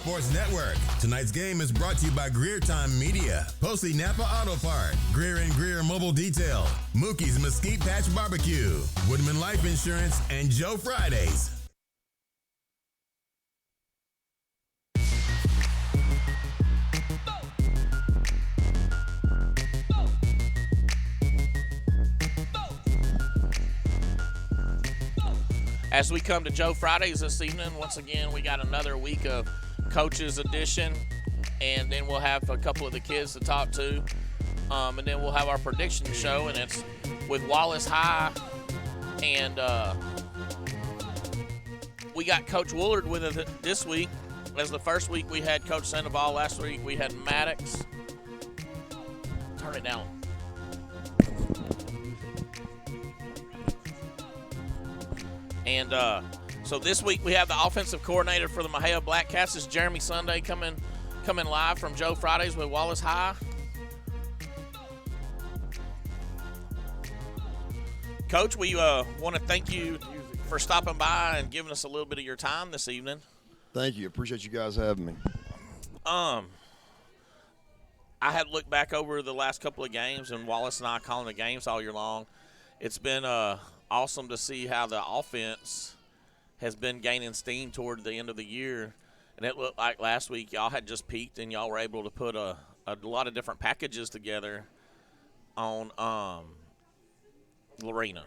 Sports Network. Tonight's game is brought to you by Greer Time Media, Posey Napa Auto Part, Greer and Greer Mobile Detail, Mookie's Mesquite Patch Barbecue, Woodman Life Insurance, and Joe Fridays. As we come to Joe Fridays this evening, once again, we got another week of Coaches Edition, and then we'll have a couple of the kids to talk to, and then we'll have our prediction show, and it's with Wallace High, and we got Coach Woolard with us this week. As the first week we had Coach Sandoval, last week we had Maddox. Turn it down. And so this week we have the offensive coordinator for the Mexia Blackcats. It's Jeremy Sunday coming live from Joe Fridays with Wallace High. Coach, we want to thank you for stopping by and giving us a little bit of your time this evening. Thank you. Appreciate you guys having me. I had looked back over the last couple of games, and Wallace and I calling the games all year long. It's been awesome to see how the offense has been gaining steam toward the end of the year. And it looked like last week y'all had just peaked and y'all were able to put a lot of different packages together on Lorena.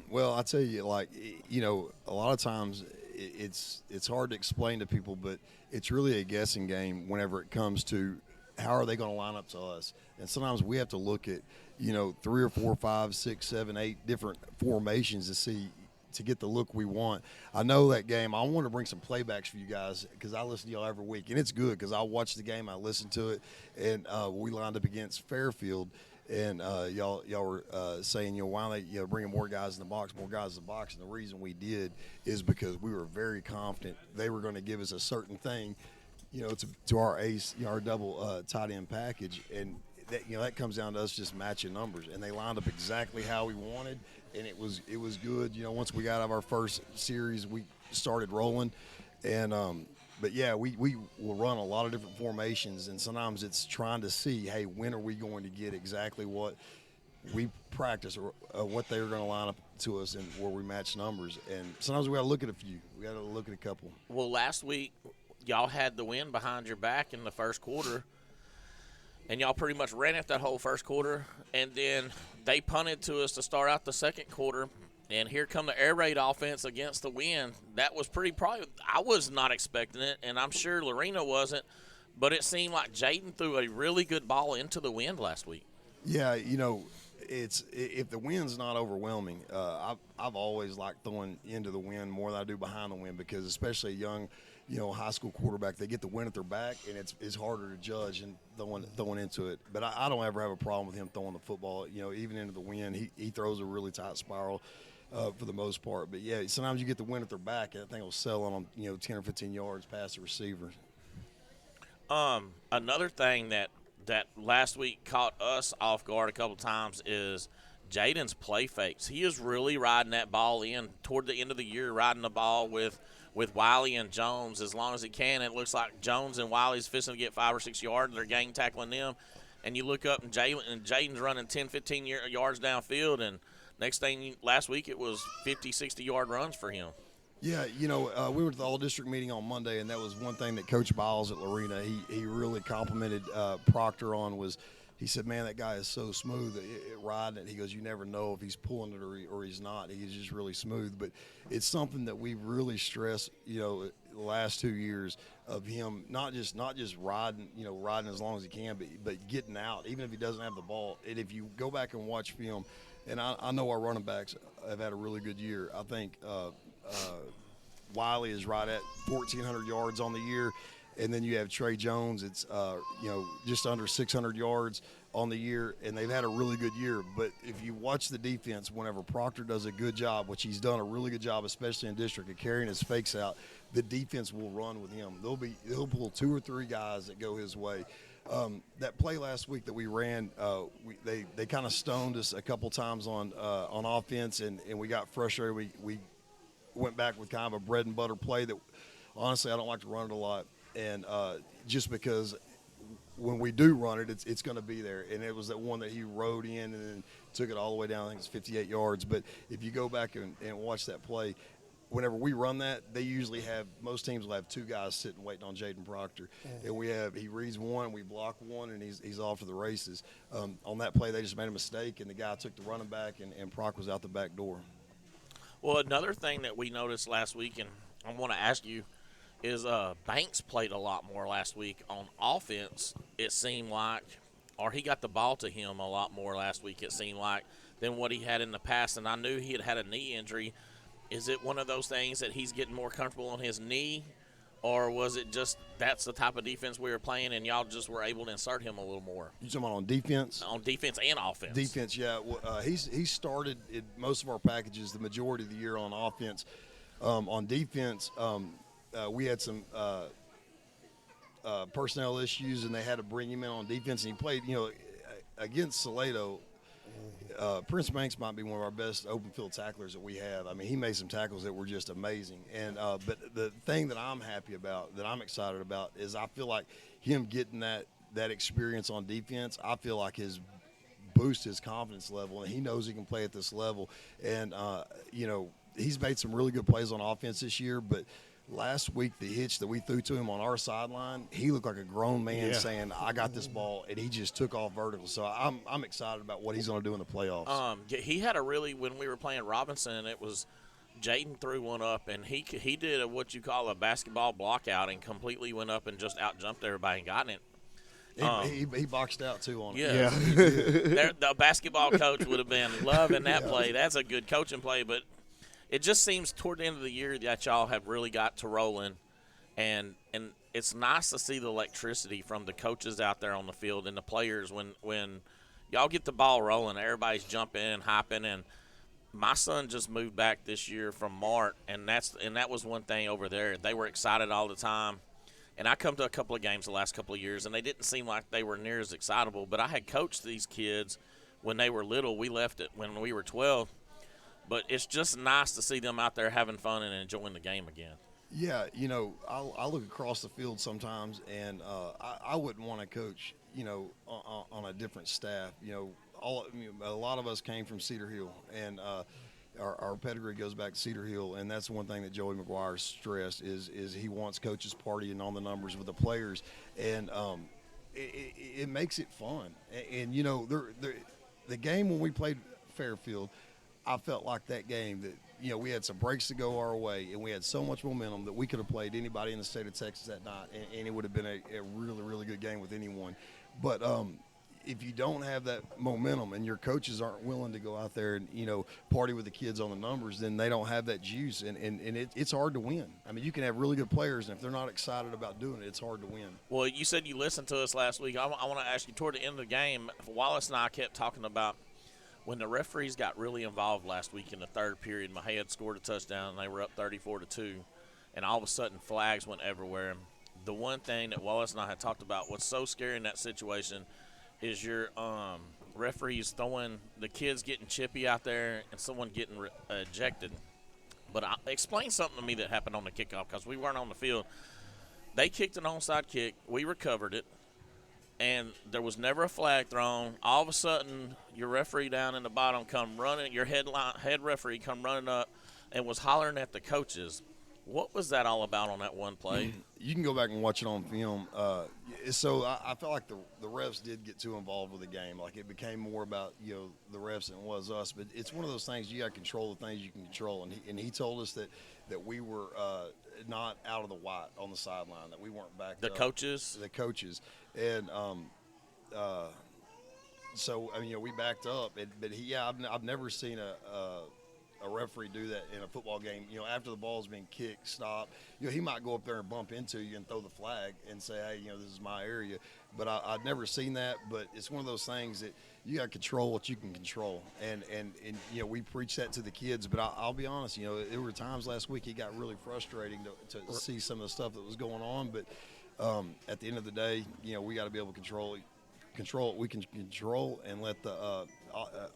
Well, I tell you, like, you know, a lot of times it's hard to explain to people, but it's really a guessing game whenever it comes to how are they going to line up to us. And sometimes we have to look at, you know, 3 or 4, 5, 6, 7, 8 different formations to get the look we want. I know that game. I want to bring some playbacks for you guys because I listen to y'all every week, and it's good because I watch the game, I listen to it, and we lined up against Fairfield, and y'all were saying, you know, why don't they, you know, bringing more guys in the box, and the reason we did is because we were very confident they were going to give us a certain thing, you know, to our ace, you know, our double tight end package, and that, you know, that comes down to us just matching numbers, and they lined up exactly how we wanted, and it was good. You know, once we got out of our first series, we started rolling, and but yeah, we will run a lot of different formations, and sometimes it's trying to see, hey, when are we going to get exactly what we practice or what they're going to line up to us and where we match numbers, and sometimes we got to look at a few, we got to look at a couple. Well, last week y'all had the wind behind your back in the first quarter. And y'all pretty much ran it that whole first quarter, and then they punted to us to start out the second quarter, and here come the air raid offense against the wind. That was I was not expecting it, and I'm sure Lorena wasn't, but it seemed like Jaden threw a really good ball into the wind last week. Yeah, you know, if the wind's not overwhelming, I've always liked throwing into the wind more than I do behind the wind because especially a young, you know, high school quarterback, they get the wind at their back, and it's harder to judge and throwing into it. But I don't ever have a problem with him throwing the football, you know, even into the wind. He throws a really tight spiral for the most part. But, yeah, sometimes you get the wind at their back, and that thing will sell on them, you know, 10 or 15 yards past the receiver. Another thing that last week caught us off guard a couple times is Jaden's play fakes. He is really riding that ball in toward the end of the year, riding the ball with Wiley and Jones as long as he can. It looks like Jones and Wiley's fixing to get 5 or 6 yards. They're gang tackling them. And you look up, and Jaden's running 10, 15 yards downfield. And next thing, last week it was 50, 60-yard runs for him. Yeah, you know, we were at the all-district meeting on Monday, and that was one thing that Coach Biles at Lorena, he really complimented Proctor on was – he said, man, that guy is so smooth at riding it. He goes, you never know if he's pulling it or he's not. He's just really smooth. But it's something that we've really stressed, you know, the last 2 years of him not just riding, you know, riding as long as he can, but getting out, even if he doesn't have the ball. And if you go back and watch film, and I know our running backs have had a really good year. I think Wiley is right at 1,400 yards on the year. And then you have Trey Jones. It's, you know, just under 600 yards on the year, and they've had a really good year. But if you watch the defense, whenever Proctor does a good job, which he's done a really good job, especially in district, of carrying his fakes out, the defense will run with him. He'll pull 2 or 3 guys that go his way. That play last week that we ran, they kind of stoned us a couple times on offense, and we got frustrated. We went back with kind of a bread and butter play that, honestly, I don't like to run it a lot. and just because when we do run it, it's going to be there. And it was that one that he rode in and then took it all the way down. I think it's 58 yards. But if you go back and watch that play, whenever we run that, they usually have – most teams will have two guys sitting waiting on Jaden Proctor. And he reads one, we block one, and he's off to the races. On that play, they just made a mistake, and the guy took the running back, and Proc was out the back door. Well, another thing that we noticed last week, and I want to ask you, is Banks played a lot more last week on offense, it seemed like, or he got the ball to him a lot more last week, it seemed like, than what he had in the past. And I knew he had a knee injury. Is it one of those things that he's getting more comfortable on his knee, or was it just that's the type of defense we were playing and y'all just were able to insert him a little more? You talking about on defense? On defense and offense. Defense, yeah. He started in most of our packages the majority of the year on offense. On defense, we had some personnel issues, and they had to bring him in on defense. And he played, against Salado. Prince Banks might be one of our best open field tacklers that we have. I mean, he made some tackles that were just amazing. And but the thing that I'm happy about, that I'm excited about, is I feel like him getting that experience on defense, I feel like his boost his confidence level, and he knows he can play at this level. And he's made some really good plays on offense this year, but last week, the hitch that we threw to him on our sideline, he looked like a grown man saying, I got this ball, and he just took off vertical. So I'm excited about what he's going to do in the playoffs. He had when we were playing Robinson, it was Jaden threw one up, and he did what you call a basketball block out and completely went up and just out-jumped everybody and got it. He boxed out, too, on it. Yeah. The basketball coach would have been loving that play. That's a good coaching play, but – it just seems toward the end of the year that y'all have really got to rolling, and it's nice to see the electricity from the coaches out there on the field and the players when y'all get the ball rolling. Everybody's jumping and hopping, and my son just moved back this year from Mart, and that was one thing over there. They were excited all the time, and I come to a couple of games the last couple of years, and they didn't seem like they were near as excitable. But I had coached these kids when they were little. We left it when we were 12. But it's just nice to see them out there having fun and enjoying the game again. Yeah, I look across the field sometimes, and I wouldn't want to coach, on a different staff. A lot of us came from Cedar Hill, and our pedigree goes back to Cedar Hill, and that's one thing that Joey McGuire stressed is he wants coaches partying on the numbers with the players, and it makes it fun. And the game when we played Fairfield, I felt like that game that, we had some breaks to go our way, and we had so much momentum that we could have played anybody in the state of Texas that night, and it would have been a really, really good game with anyone. But if you don't have that momentum and your coaches aren't willing to go out there and, party with the kids on the numbers, then they don't have that juice, and it's hard to win. I mean, you can have really good players, and if they're not excited about doing it, it's hard to win. Well, you said you listened to us last week. I want to ask you, toward the end of the game, Wallace and I kept talking about when the referees got really involved last week in the third period. Mexia had scored a touchdown, and they were up 34-2, and all of a sudden flags went everywhere. The one thing that Wallace and I had talked about, what's so scary in that situation is your referees throwing the kids getting chippy out there and someone getting ejected. But explain something to me that happened on the kickoff, because we weren't on the field. They kicked an onside kick. We recovered it. And there was never a flag thrown. All of a sudden, your referee down in the bottom come running, your head referee come running up and was hollering at the coaches. What was that all about on that one play? You can go back and watch it on film. So I felt like the refs did get too involved with the game. Like, it became more about, the refs than it was us. But it's one of those things, you got to control the things you can control. And he told us that we were not out of the white on the sideline, that we weren't back. The coaches? The coaches. And so, we backed up. But I've never seen a referee do that in a football game. After the ball's been kicked, stop. He might go up there and bump into you and throw the flag and say, hey, this is my area. But I've never seen that. But it's one of those things that you got to control what you can control. And we preach that to the kids. But I'll be honest, there were times last week it got really frustrating to see some of the stuff that was going on. But at the end of the day, we got to be able to control what we can control and let the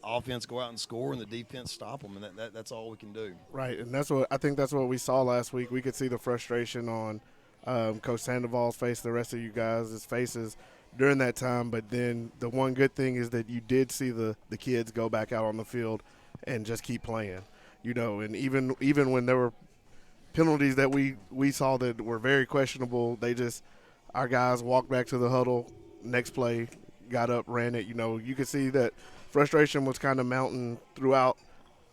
offense go out and score and the defense stop them, and that's all we can do. Right, and I think that's what we saw last week. We could see the frustration on Coach Sandoval's face, the rest of you guys' faces during that time. But then the one good thing is that you did see the kids go back out on the field and just keep playing. And even when there were penalties that we saw that were very questionable, our guys walked back to the huddle, next play, got up, ran it. You could see that frustration was kind of mounting throughout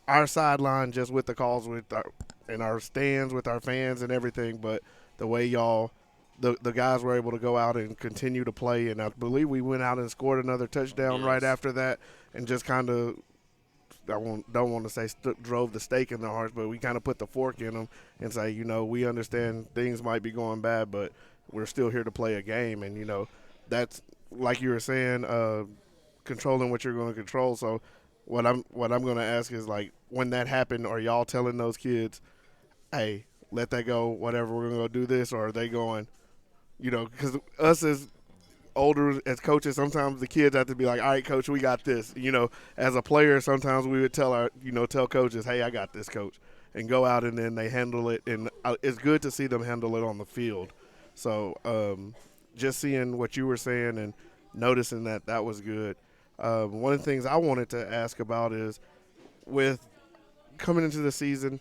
our sideline just with the calls in our stands with our fans and everything. But the way the guys were able to go out and continue to play, and I believe we went out and scored another touchdown right after that, and just kind of don't want to say drove the stake in their hearts, but we kind of put the fork in them and say, we understand things might be going bad, but we're still here to play a game. And, that's like you were saying, controlling what you're going to control. So what I'm going to ask is, like, when that happened, are y'all telling those kids, hey, let that go, whatever, we're going to go do this? Or are they going, because us as older as coaches, sometimes the kids have to be like, all right, coach, we got this. As a player, sometimes we would tell coaches, hey, I got this, coach, and go out and then they handle it. And it's good to see them handle it on the field. So just seeing what you were saying and noticing that was good. One of the things I wanted to ask about is, with coming into the season,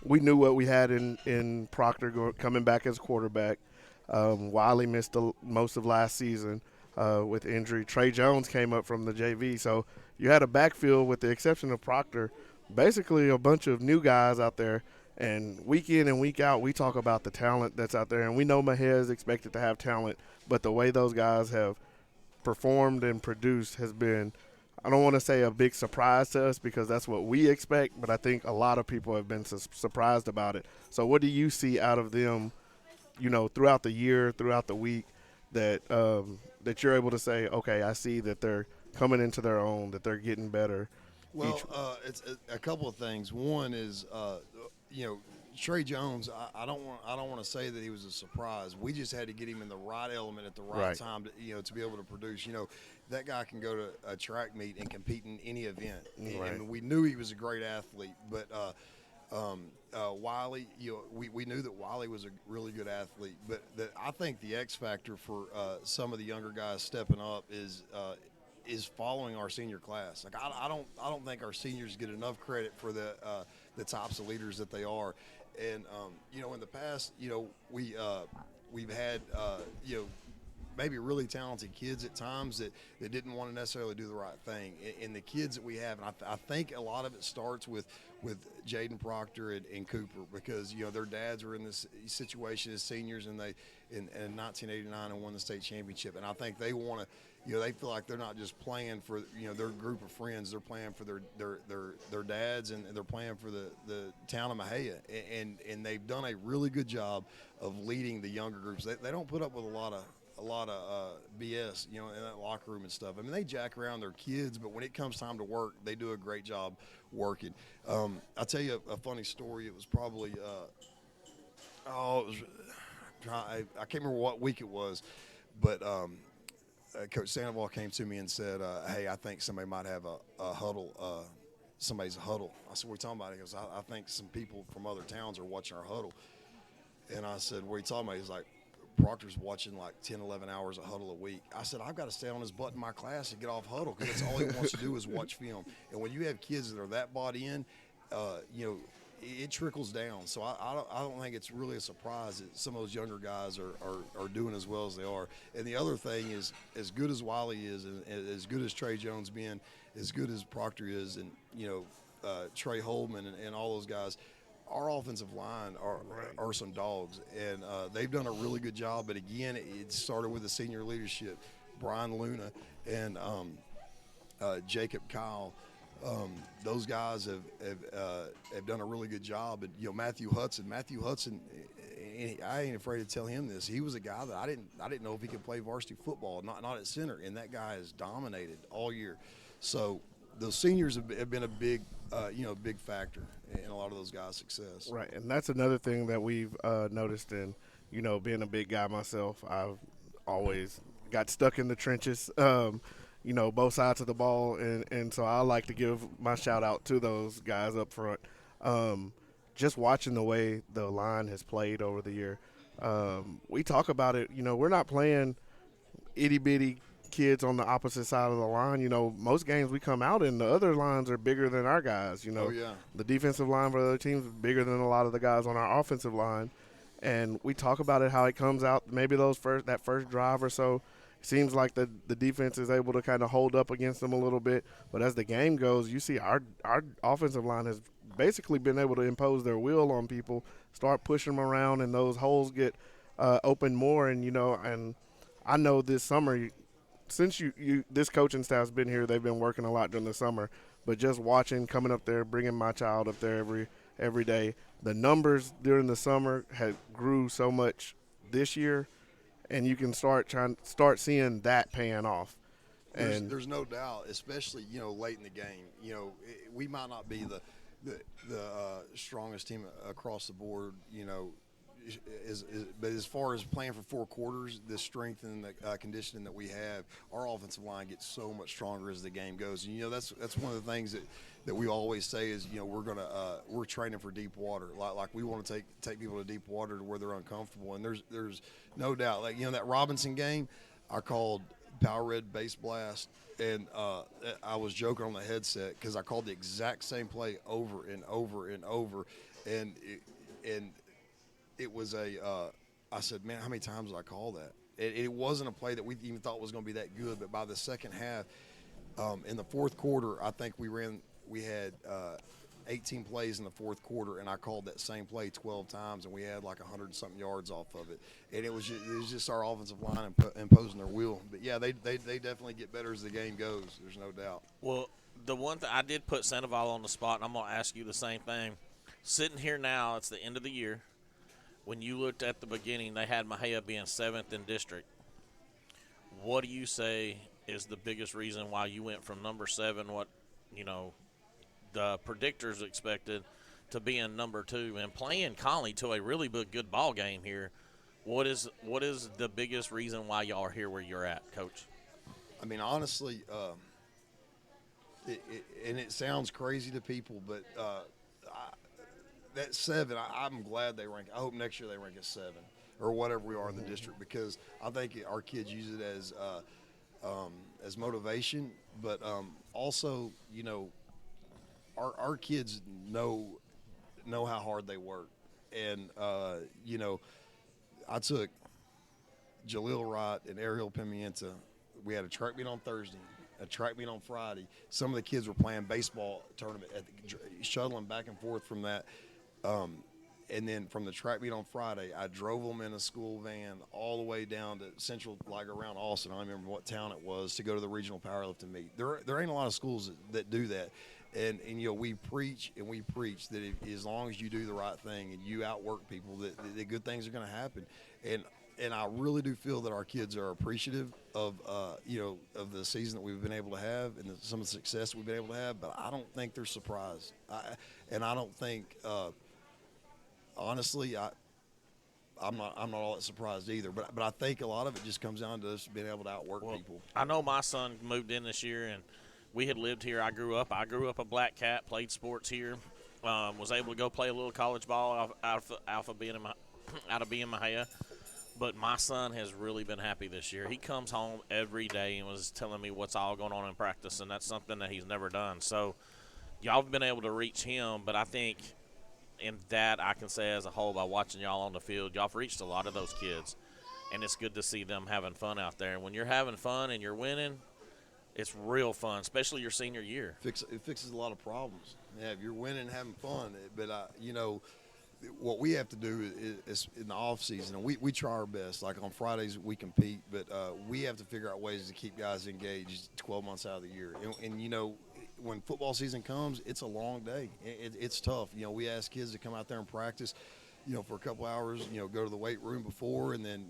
we knew what we had in Proctor coming back as quarterback. Wiley missed most of last season with injury. Trey Jones came up from the JV. So you had a backfield, with the exception of Proctor, basically a bunch of new guys out there. And week in and week out, we talk about the talent that's out there. And we know Mexia is expected to have talent, but the way those guys have performed and produced has been, I don't want to say a big surprise to us, because that's what we expect, but I think a lot of people have been surprised about it. So what do you see out of them, throughout the year, throughout the week, that you're able to say, okay, I see that they're coming into their own, that they're getting better? Well, it's a couple of things. One is, Trey Jones. I don't want to say that he was a surprise. We just had to get him in the right element at the right time to be able to produce. That guy can go to a track meet and compete in any event. Right. And we knew he was a great athlete, but Wiley, we knew that Wiley was a really good athlete. But I think the X factor for some of the younger guys stepping up is following our senior class. Like I don't think our seniors get enough credit for the types of leaders that they are. And in the past, we've had maybe really talented kids at times that didn't want to necessarily do the right thing. And the kids that we have, and I think a lot of it starts with Jaden Proctor and Cooper, because their dads were in this situation as seniors, and they in 1989 and won the state championship. And I think they want to. They feel like they're not just playing for their group of friends. They're playing for their dads, and they're playing for the town of Mexia. And they've done a really good job of leading the younger groups. They don't put up with a lot of BS, in that locker room and stuff. I mean, they jack around their kids, but when it comes time to work, they do a great job working. I'll tell you a funny story. It was probably I can't remember what week it was, but Coach Sandoval came to me and said, hey, I think somebody might have a huddle. Somebody's huddle. I said, what are you talking about? He goes, I think some people from other towns are watching our huddle. And I said, what are you talking about? He's like, Proctor's watching like 10, 11 hours of huddle a week. I said, I've got to stay on his butt in my class and get off huddle, because that's all he wants to do is watch film. And when you have kids that are that bought in, it trickles down. So I don't think it's really a surprise that some of those younger guys are doing as well as they are. And the other thing is, as good as Wiley is, and as good as Trey Jones been, as good as Proctor is, and Trey Holman and all those guys, our offensive line are some dogs, and they've done a really good job. But again, it started with the senior leadership, Brian Luna and Jacob Kyle. Those guys have done a really good job. And Matthew Hudson, I ain't afraid to tell him this. He was a guy that I didn't know if he could play varsity football, not at center, and that guy has dominated all year. So the seniors have been a big factor in a lot of those guys' success. Right, and that's another thing that we've noticed. In being a big guy myself, I've always got stuck in the trenches. Both sides of the ball, and so I like to give my shout out to those guys up front. Just watching the way the line has played over the year, We talk about it. We're not playing itty bitty kids on the opposite side of the line. Most games we come out in, the other lines are bigger than our guys. Oh yeah. The defensive line for the other teams is bigger than a lot of the guys on our offensive line. And we talk about it how it comes out. Maybe that first drive or so, seems like the defense is able to kind of hold up against them a little bit. But as the game goes, you see our offensive line has basically been able to impose their will on people, start pushing them around, and those holes get open more. And I know this summer, since this coaching staff's been here, they've been working a lot during the summer. But just watching, coming up there, bringing my child up there every day, the numbers during the summer had grew so much this year, and you can start seeing that paying off. And There's no doubt, especially late in the game. We might not be the strongest team across the board. But as far as playing for 4 quarters, the strength and the conditioning that we have, our offensive line gets so much stronger as the game goes. And that's one of the things that we always say is we're training for deep water. Like we want to take people to deep water to where they're uncomfortable. And there's no doubt, that Robinson game, I called Power Red Base Blast, and I was joking on the headset because I called the exact same play over and over and over, and it was I said, man, how many times did I call that? It wasn't a play that we even thought was going to be that good, but by the second half, in the fourth quarter, I think we had 18 plays in the fourth quarter, and I called that same play 12 times, and we had like 100-something yards off of it. And it was just our offensive line imposing their will. But, yeah, they definitely get better as the game goes. There's no doubt. Well, the one thing I did put Sandoval on the spot, and I'm going to ask you the same thing. Sitting here now, it's the end of the year. When you looked at the beginning, they had Mexia being 7th in district. What do you say is the biggest reason why you went from number 7, the predictors expected, to being number 2 and playing Conley to a really good ball game here? What is the biggest reason why y'all are here where you're at, Coach? I mean, honestly, it sounds crazy to people, but that 7, I'm glad they rank. I hope next year they rank at 7 or whatever we are in the district, because I think our kids use it as motivation, but also, our kids know how hard they work, and I took Jaleel Wright and Ariel Pimienta. We had a track meet on Thursday, a track meet on Friday. Some of the kids were playing baseball tournament, shuttling back and forth from that. And then from the track meet on Friday, I drove them in a school van all the way down to Central, like around Austin. I don't remember what town it was, to go to the regional powerlifting meet. There ain't a lot of schools that do that. And we preach that as long as you do the right thing and you outwork people, that good things are going to happen. And I really do feel that our kids are appreciative of of the season that we've been able to have and some of the success we've been able to have. But I don't think they're surprised. I don't think. Honestly, I'm not all that surprised either. But I think a lot of it just comes down to us being able to outwork people. I know my son moved in this year, and we had lived here. I grew up a Black Cat, played sports here, was able to go play a little college ball out of being in Mexia. But my son has really been happy this year. He comes home every day and was telling me what's all going on in practice, and that's something that he's never done. So y'all have been able to reach him, but I think – in that, I can say as a whole, by watching y'all on the field, y'all have reached a lot of those kids, and it's good to see them having fun out there. And when you're having fun and you're winning, it's real fun, especially your senior year. It fixes a lot of problems. Yeah, if you're winning and having fun. But, what we have to do is in the off season, and we try our best. Like on Fridays, we compete, but we have to figure out ways to keep guys engaged 12 months out of the year. And when football season comes, it's a long day. It's tough. We ask kids to come out there and practice, for a couple hours, go to the weight room before, and then,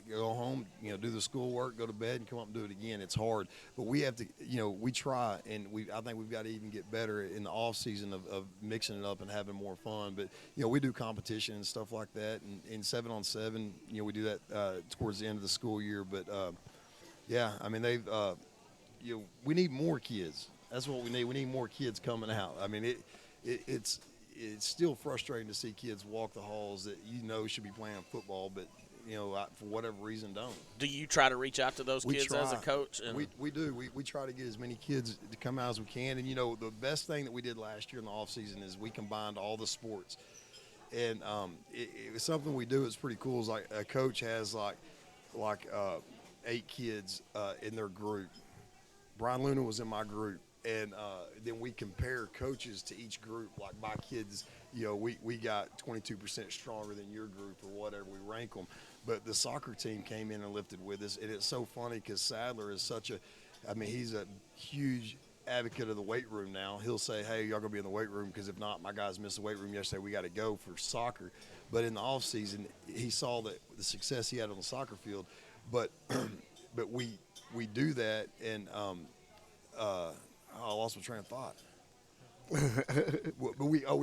go home, do the schoolwork, go to bed, and come up and do it again. It's hard. But we have to, we try, and I think we've got to even get better in the off season of mixing it up and having more fun. But, we do competition and stuff like that. And in 7-on-7, we do that towards the end of the school year. But, yeah, I mean, we need more kids. That's what we need. We need more kids coming out. I mean, it's it's still frustrating to see kids walk the halls that should be playing football, but for whatever reason don't. Do you try to reach out to those kids try. as a coach? And We do. We try to get as many kids to come out as we can. And the best thing that we did last year in the off season is we combined all the sports. And it was something we do. It's pretty cool. It's like a coach has like 8 kids in their group. Brian Luna was in my group, and then we compare coaches to each group. Like my kids, we got 22% stronger than your group or whatever. We rank them. But the soccer team came in and lifted with us, and it's so funny because Sadler is he's a huge advocate of the weight room now. He'll say, hey, y'all gonna be in the weight room because if not, my guys missed the weight room yesterday. We got to go for soccer. But in the off season, he saw that the success he had on the soccer field. But we do that, and I lost my train of thought. But we all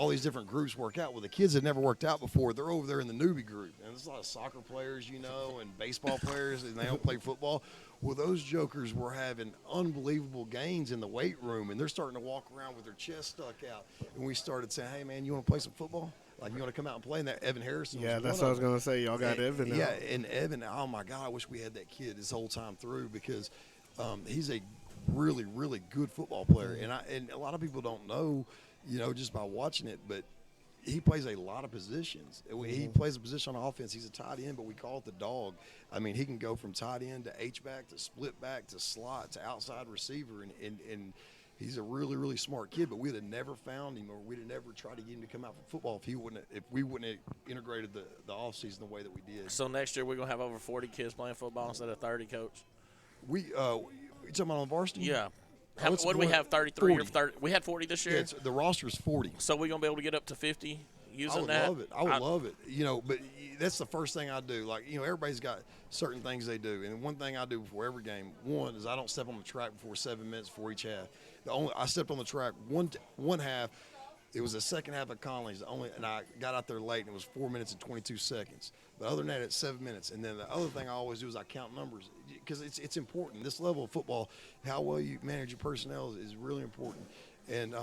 these different groups work out. Well, the kids that never worked out before, they're over there in the newbie group, and there's a lot of soccer players, and baseball players, and they don't play football. Well, those jokers were having unbelievable gains in the weight room, and they're starting to walk around with their chest stuck out. And we started saying, "Hey, man, you want to play some football? Like, you want to come out and play?" And that Evan Harrison. Yeah, was that's one what I of was going to say. Y'all got Evan now. Yeah, and Evan, oh my God, I wish we had that kid this whole time through because he's a really, really good football player. And a lot of people don't know, just by watching it, but he plays a lot of positions. He plays a position on offense. He's a tight end, but we call it the dog. I mean, he can go from tight end to H-back to split back to slot to outside receiver, and he's a really, really smart kid, but we'd have never found him or we'd have never tried to get him to come out for football if we wouldn't have integrated the offseason the way that we did. So next year we're going to have over 40 kids playing football instead of 30, Coach? You talking about on varsity? Yeah. What do we have, 33 40. or 30? We had 40 this year? Yeah, the roster is 40. So we're going to be able to get up to 50 using I would love it. But that's the first thing I do. Like, everybody's got certain things they do. And one thing I do before every game, one is I don't step on the track before 7 minutes before each half. I stepped on the track one half. It was the second half of Conley's, and I got out there late, and it was 4 minutes and 22 seconds. But other than that, it's 7 minutes. And then the other thing I always do is I count numbers because it's important. This level of football, how well you manage your personnel is really important. And,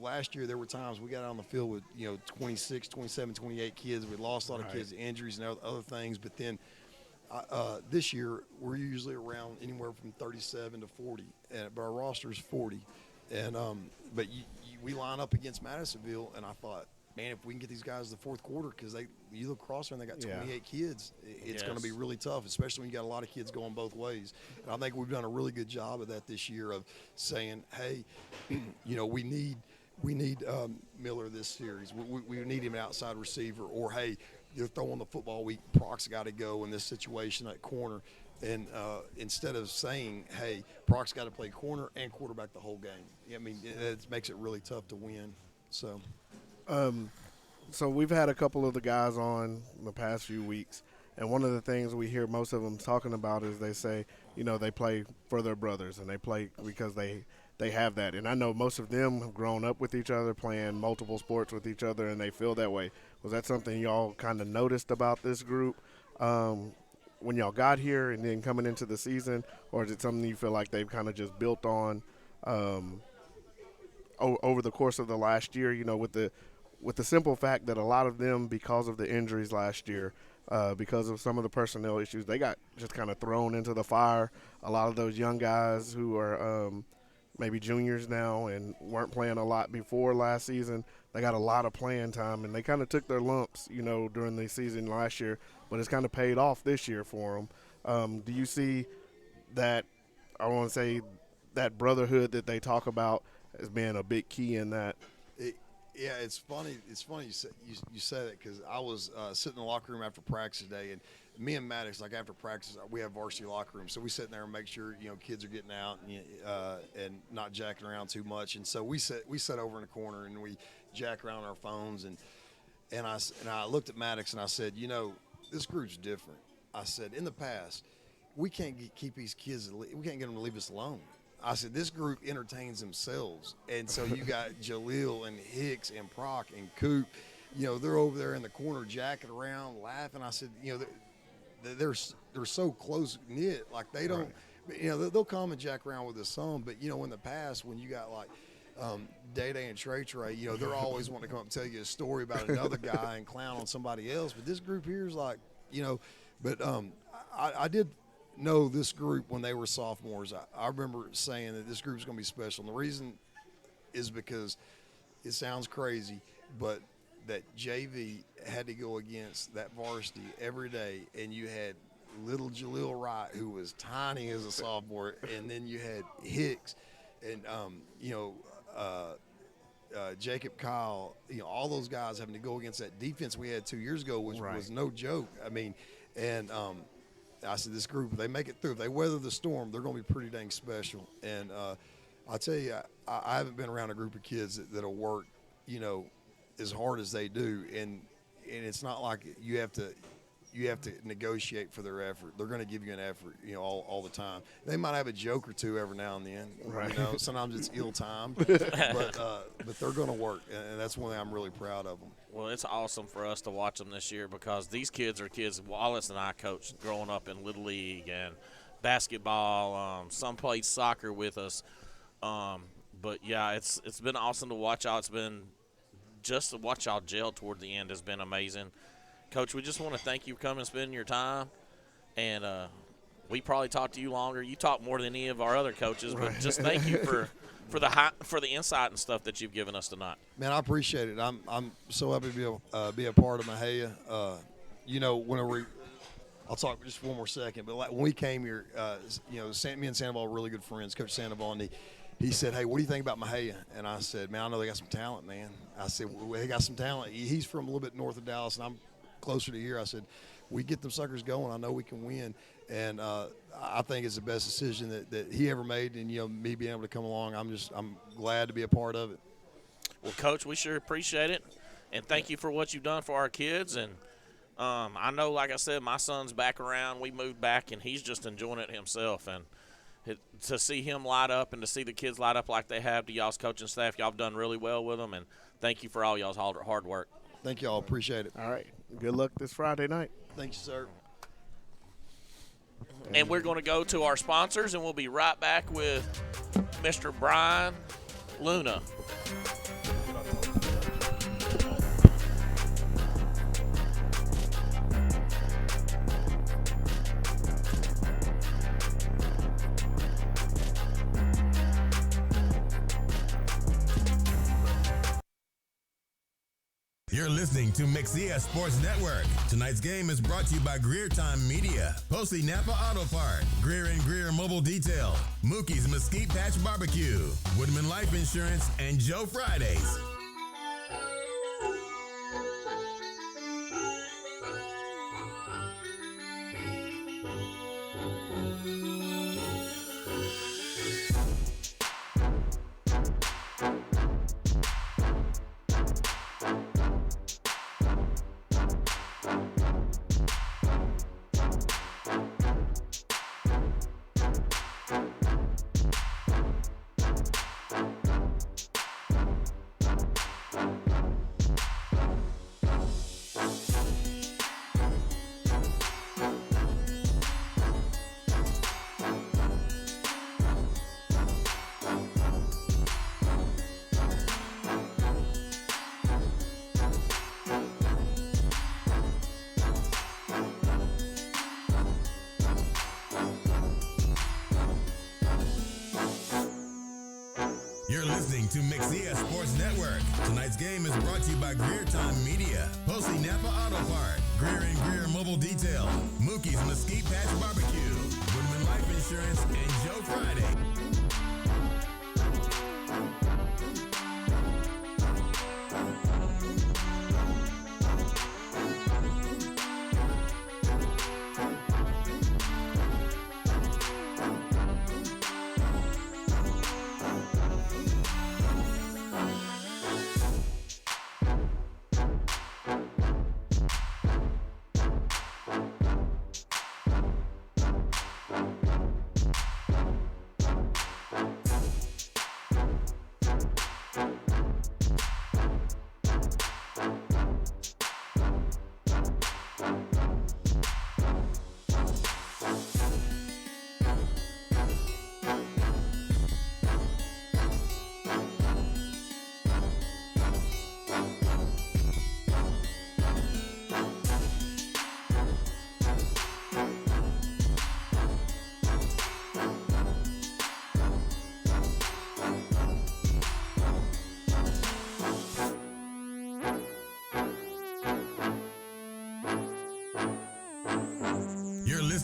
last year there were times we got out on the field with, 26, 27, 28 kids. We lost a lot of kids to injuries and other things. But then this year we're usually around anywhere from 37 to 40, but our roster is 40. And we line up against Madisonville, and I thought, man, if we can get these guys to the fourth quarter, because you look across there and they got 28 kids, it's going to be really tough, especially when you got a lot of kids going both ways. And I think we've done a really good job of that this year of saying, hey, we need Miller this series. We need him an outside receiver, or hey, you're throwing the football. Proc's got to go in this situation at corner. And instead of saying, hey, Proc's got to play corner and quarterback the whole game. I mean, it makes it really tough to win. So we've had a couple of the guys on in the past few weeks, and one of the things we hear most of them talking about is they say, they play for their brothers, and they play because they have that. And I know most of them have grown up with each other, playing multiple sports with each other, and they feel that way. Was that something y'all kind of noticed about this group when y'all got here and then coming into the season, or is it something you feel like they've kind of just built on over the course of the last year, with the simple fact that a lot of them, because of the injuries last year, because of some of the personnel issues, they got just kind of thrown into the fire. A lot of those young guys who are maybe juniors now and weren't playing a lot before last season, they got a lot of playing time, and they kind of took their lumps, during the season last year, but it's kind of paid off this year for them. Do you see that, I want to say, that brotherhood that they talk about as being a big key in that? Yeah, it's funny. It's funny you say that because I was sitting in the locker room after practice today, and me and Maddox, like after practice, we have varsity locker room, so we sit in there and make sure kids are getting out and not jacking around too much. And so we sat over in the corner and we jack around our phones, and I looked at Maddox and I said, this group's different. I said, in the past, we can't keep these kids. We can't get them to leave us alone. I said, this group entertains themselves. And so you got Jaleel and Hicks and Proc and Coop. They're over there in the corner jacking around, laughing. I said, they're so close-knit. Like, they don't they'll come and jack around with us some. But, in the past, when you got, like, Day Day and Trey Trey, you know, they're always wanting to come up and tell you a story about another guy and clown on somebody else. But this group here is like, you know, but I did know this group when they were sophomores. I remember saying that this group is going to be special. And the reason is because it sounds crazy, but that JV had to go against that varsity every day, and you had little Jaleel Wright, who was tiny as a sophomore, and then you had Hicks, and Jacob Kyle, you know, all those guys having to go against that defense we had 2 years ago, which was no joke. I mean, and I said, this group, if they make it through, if they weather the storm, they're going to be pretty dang special. And I'll tell you, I haven't been around a group of kids that'll work, you know, as hard as they do, and it's not like you have to negotiate for their effort. They're going to give you an effort, you know, all the time. They might have a joke or two every now and then. Right. You know, sometimes it's ill-timed, but they're going to work, and that's one thing I'm really proud of them. Well, it's awesome for us to watch them this year because these kids are kids Wallace and I coached growing up in Little League and basketball. Some played soccer with us. But, yeah, it's been awesome to watch y'all. It's been just to watch y'all gel toward the end has been amazing. Coach, we just want to thank you for coming and spending your time. And we probably talked to you longer. You talk more than any of our other coaches, but just thank you for the insight and stuff that you've given us tonight. Man, I appreciate it. I'm so happy to be a part of Mexia. You know, whenever I'll talk just one more second, but like when we came here, you know, me and Sandoval are really good friends, Coach Sandoval, and he said, hey, what do you think about Mexia? And I said, man, I know they got some talent, man. I said, well, they got some talent. He's from a little bit north of Dallas, and I'm closer to here. I said, we get them suckers going. I know we can win. And I think it's the best decision that he ever made. And, you know, me being able to come along, I'm glad to be a part of it. Well, Coach, we sure appreciate it. And thank you for what you've done for our kids. And I know, like I said, my son's back around. We moved back, and he's just enjoying it himself. And to see him light up and to see the kids light up like they have to y'all's coaching staff, y'all have done really well with them. And thank you for all y'all's hard work. Thank y'all. Appreciate it. All right. Good luck this Friday night. Thank you, sir. And we're going to go to our sponsors, and we'll be right back with Mr. Brian Luna. You're listening to Mexia Sports Network. Tonight's game is brought to you by Greer Time Media, Posey Napa Auto Part, Greer and Greer Mobile Detail, Mookie's Mesquite Patch Barbecue, Woodman Life Insurance, and Joe Fridays. You're listening to Mexia Sports Network. Tonight's game is brought to you by Greer Time Media, Posey Napa Auto Part, Greer and Greer Mobile Detail, Mookie's Mesquite Patch Barbecue, Woodman Life Insurance, and Joe Friday.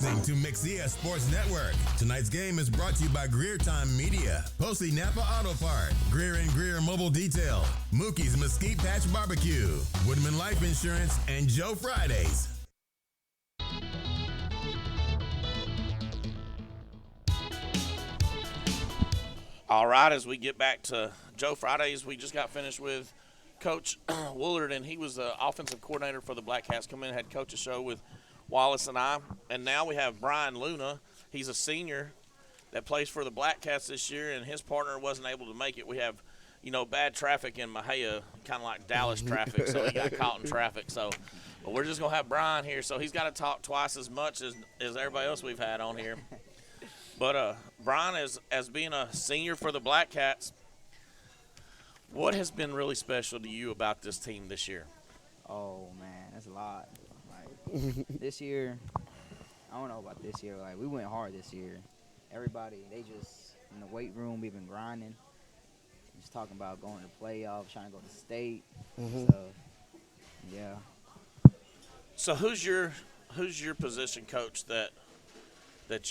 listening to Mexia Sports Network. Tonight's game is brought to you by Greer Time Media, Posey Napa Auto Part, Greer and Greer Mobile Detail, Mookie's Mesquite Patch Barbecue, Woodman Life Insurance, and Joe Fridays. All right, as we get back to Joe Fridays, we just got finished with Coach Woolard, and he was the offensive coordinator for the Black Cats. Come in and had coach a show with Wallace and I. And now we have Brian Luna. He's a senior that plays for the Black Cats this year, and his partner wasn't able to make it. We have, bad traffic in Mexia, kind of like Dallas traffic, so he got caught in traffic. So but we're just going to have Brian here, so he's got to talk twice as much as everybody else we've had on here. But Brian, as being a senior for the Black Cats, what has been really special to you about this team this year? Oh, man, that's a lot. Like, this year, I don't know about this year. Like, we went hard this year. Everybody, they just, in the weight room, we've been grinding. Just talking about going to playoffs, trying to go to state. So, yeah. So who's your position coach that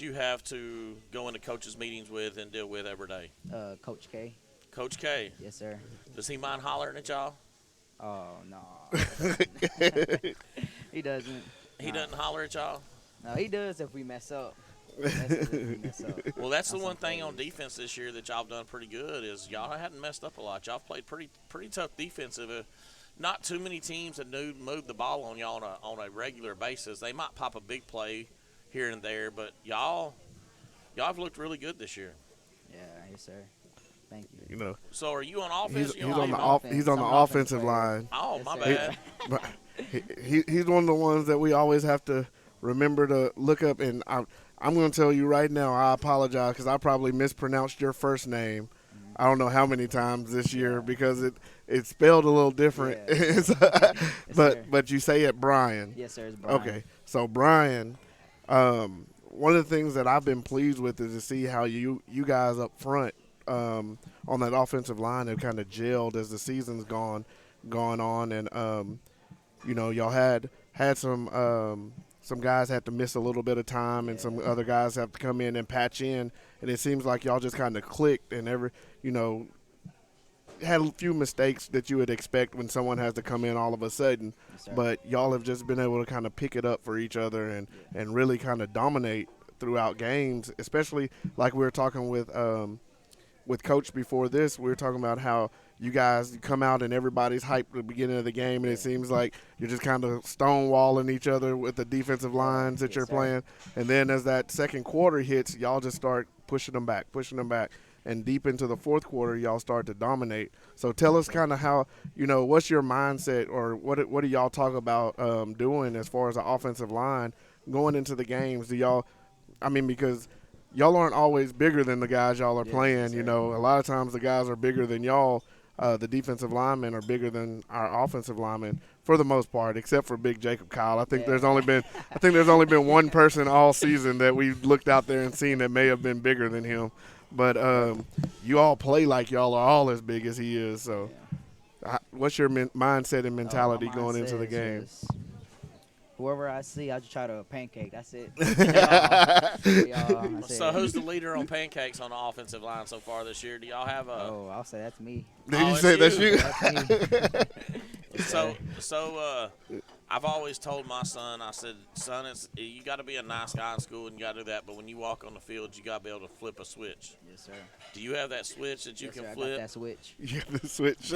you have to go into coaches' meetings with and deal with every day? Coach K. Coach K. Yes, sir. Does he mind hollering at y'all? Oh, no. He doesn't. He doesn't holler at y'all? No, he does if we mess up. Well, that's the one thing on defense this year that y'all done pretty good is y'all hadn't messed up a lot. Y'all played pretty tough defensive. Not too many teams that moved the ball on y'all on a regular basis. They might pop a big play here and there, but y'all have looked really good this year. Yeah, yes, sir. Thank you. So are you on offense? He's on the offensive line. Oh, Yes, my sir. bad. He's one of the ones that we always have to remember to look up. And I'm going to tell you right now, I apologize because I probably mispronounced your first name. I don't know how many times this year because it's spelled a little different. Yeah. But you say it Brian. Yes, sir. It's Brian. Okay, so Brian, one of the things that I've been pleased with is to see how you guys up front on that offensive line have kind of gelled as the season's gone on, and y'all had some guys had to miss a little bit of time, and some other guys have to come in and patch in, and it seems like y'all just kind of clicked and had a few mistakes that you would expect when someone has to come in all of a sudden, but y'all have just been able to kind of pick it up for each other and really kind of dominate throughout games, especially like we were talking with Coach before this. We were talking about how you guys come out and everybody's hyped at the beginning of the game, and it seems like you're just kind of stonewalling each other with the defensive lines that you're playing. And then as that second quarter hits, y'all just start pushing them back. And deep into the fourth quarter, y'all start to dominate. So tell us kind of how, what's your mindset, or what do y'all talk about doing as far as the offensive line going into the games? Because y'all aren't always bigger than the guys y'all are playing. A lot of times the guys are bigger than y'all. The defensive linemen are bigger than our offensive linemen for the most part, except for Big Jacob Kyle. I think there's only been one person all season that we looked out there and seen that may have been bigger than him. But you all play like y'all are all as big as he is. So, what's your mindset and mentality going into the game? Whoever I see, I just try to pancake. That's it. So who's the leader on pancakes on the offensive line so far this year? Do y'all have a? Oh, I'll say that's me. Did you say that's you? So I've always told my son, I said, son, you got to be a nice guy in school and you got to do that, but when you walk on the field, you got to be able to flip a switch. Yes, sir. Do you have that switch that you can sir, flip? I got that switch. You have the switch.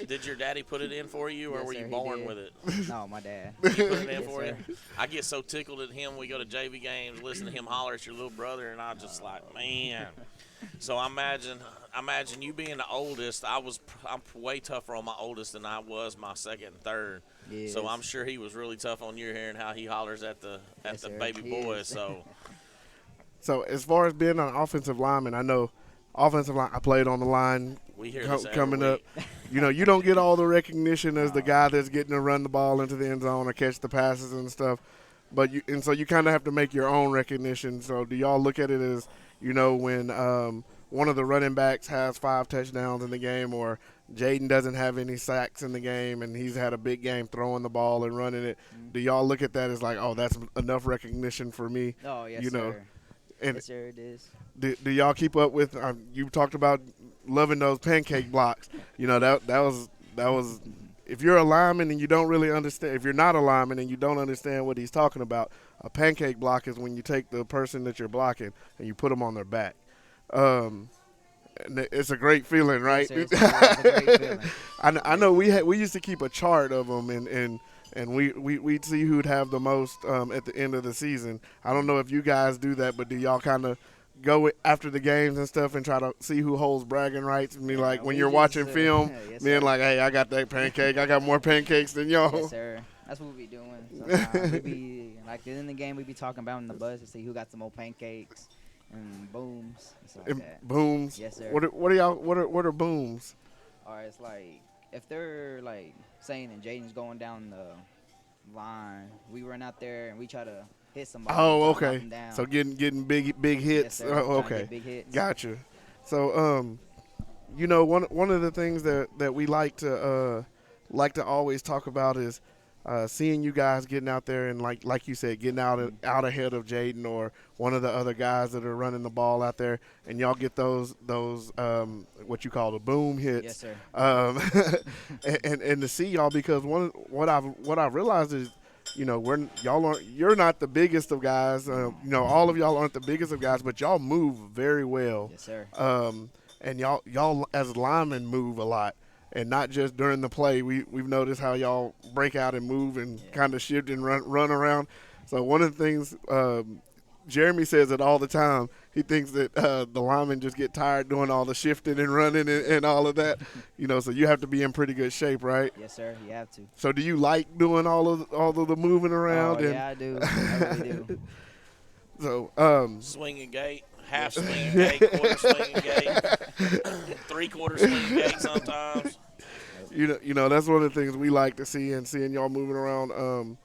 Did your daddy put it in for you, or Yes, were sir, you he born did. with it? No, my dad. He put it in Yes, for sir. you? I get so tickled at him. We go to JV games, listen to him holler at your little brother, and I just like, man. So I imagine you being the oldest. I'm way tougher on my oldest than I was my second and third. Yes. So I'm sure he was really tough on you, hearing how he hollers at the Yes, sir. baby He boy. is. So as far as being an offensive lineman, I know offensive line. I played on the line we hear this every coming up. week. You don't get all the recognition as the guy that's getting to run the ball into the end zone or catch the passes and stuff. So you kind of have to make your own recognition. So do y'all look at it as, when one of the running backs has 5 touchdowns in the game, or Jaden doesn't have any sacks in the game and he's had a big game throwing the ball and running it, do y'all look at that as like, oh, that's enough recognition for me? Oh, yes, You know, sir. and Yes, sir, it is. do y'all keep up with? You talked about loving those pancake blocks. You know that was. If you're a lineman and you don't really understand, if you're not a lineman and you don't understand what he's talking about, a pancake block is when you take the person that you're blocking and you put them on their back. And it's a great feeling, right? Yes, sir, it's a great feeling. I know we used to keep a chart of them and we'd see who'd have the most at the end of the season. I don't know if you guys do that, but do y'all kind of go after the games and stuff and try to see who holds bragging rights? I mean, like when we you're just, watching film, yes, being sir. like, hey, I got that pancake. I got more pancakes than y'all. Yes, sir. That's what we be doing. Sometimes we be like in the game. We be talking about in the bus to see who got some more pancakes and booms and stuff like And that. booms. Yes, sir. What are y'all? What are booms? Or it's like if they're like saying and Jaden's going down the line, we run out there and we try to hit somebody. Oh, try to knock okay. them down. So getting big Yes, hits. sir. Oh, Trying to okay. get big hits. Gotcha. So you know, one of the things that we like to always talk about is seeing you guys getting out there and like you said, getting out ahead of Jaden or one of the other guys that are running the ball out there, and y'all get those what you call the boom hits. Yes, sir. And to see y'all, because what I've realized is, you know, you're not the biggest of guys. You know, all of y'all aren't the biggest of guys, but y'all move very well. Yes, sir. And y'all as linemen move a lot, and not just during the play. We've noticed how y'all break out and move and kind of shift and run around. So one of the things Jeremy says it all the time. He thinks that the linemen just get tired doing all the shifting and running and all of that. You know, so you have to be in pretty good shape, right? Yes, sir. You have to. So do you like doing all of the moving around? Oh, yeah, I do. I really do. So Swinging gate, half swinging gate, quarter swinging gate, 3/4 swinging gate sometimes. you know that's one of the things we like to see, and seeing y'all moving around.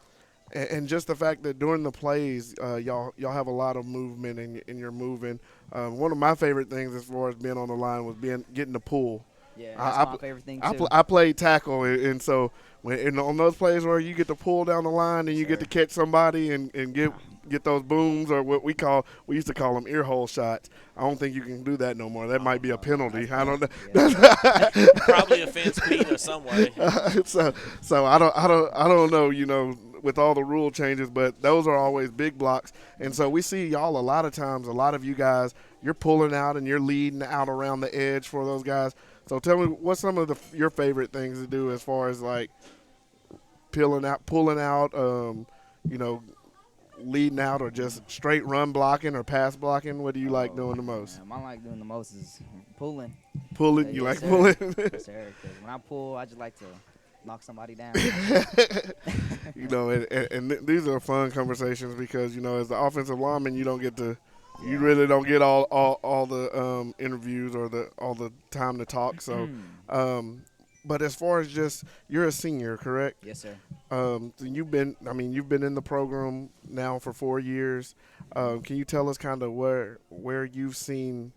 And just the fact that during the plays, y'all have a lot of movement and you're moving. One of my favorite things as far as being on the line was getting the pull. Yeah, that's my favorite thing too. I played tackle, and so on those plays where you get to pull down the line and you get to catch somebody and get those booms, or what we used to call them ear hole shots. I don't think you can do that no more. That might be a penalty. I don't know. Yeah. Probably offends PETA some way. So I don't know, you know, with all the rule changes, but those are always big blocks. And so we see y'all a lot of times, a lot of you guys, you're pulling out and you're leading out around the edge for those guys. So tell me, what's some of your favorite things to do as far as like pulling out, you know, leading out, or just straight run blocking or pass blocking? What do you like doing the most? I like doing the most is pulling. Pulling? You like Yes, sir. pulling? Yes, sir. 'Cause when I pull, I just like to knock somebody down. You know, and these are fun conversations because, you know, as the offensive lineman, you don't get to, you really don't get all the interviews or all the time to talk. So, but as far as just, you're a senior, correct? Yes, sir. So you've been in the program now for 4 years. Can you tell us kind of where you've seen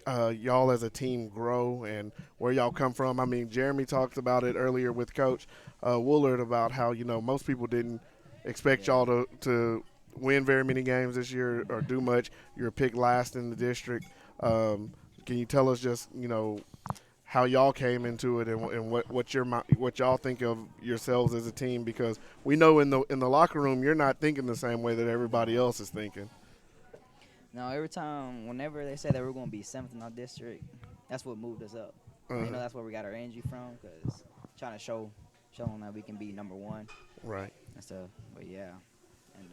y'all as a team grow and where y'all come from? I mean, Jeremy talked about it earlier with Coach Woolard about how, you know, most people didn't expect y'all to win very many games this year or do much. You're picked last in the district. Can you tell us just, you know, how y'all came into it and what y'all think of yourselves as a team? Because we know in the locker room you're not thinking the same way that everybody else is thinking. No, whenever they said that we were going to be 7th in our district, that's what moved us up. You know, that's where we got our energy from, because trying to show them that we can be number one. Right. And stuff. But yeah, and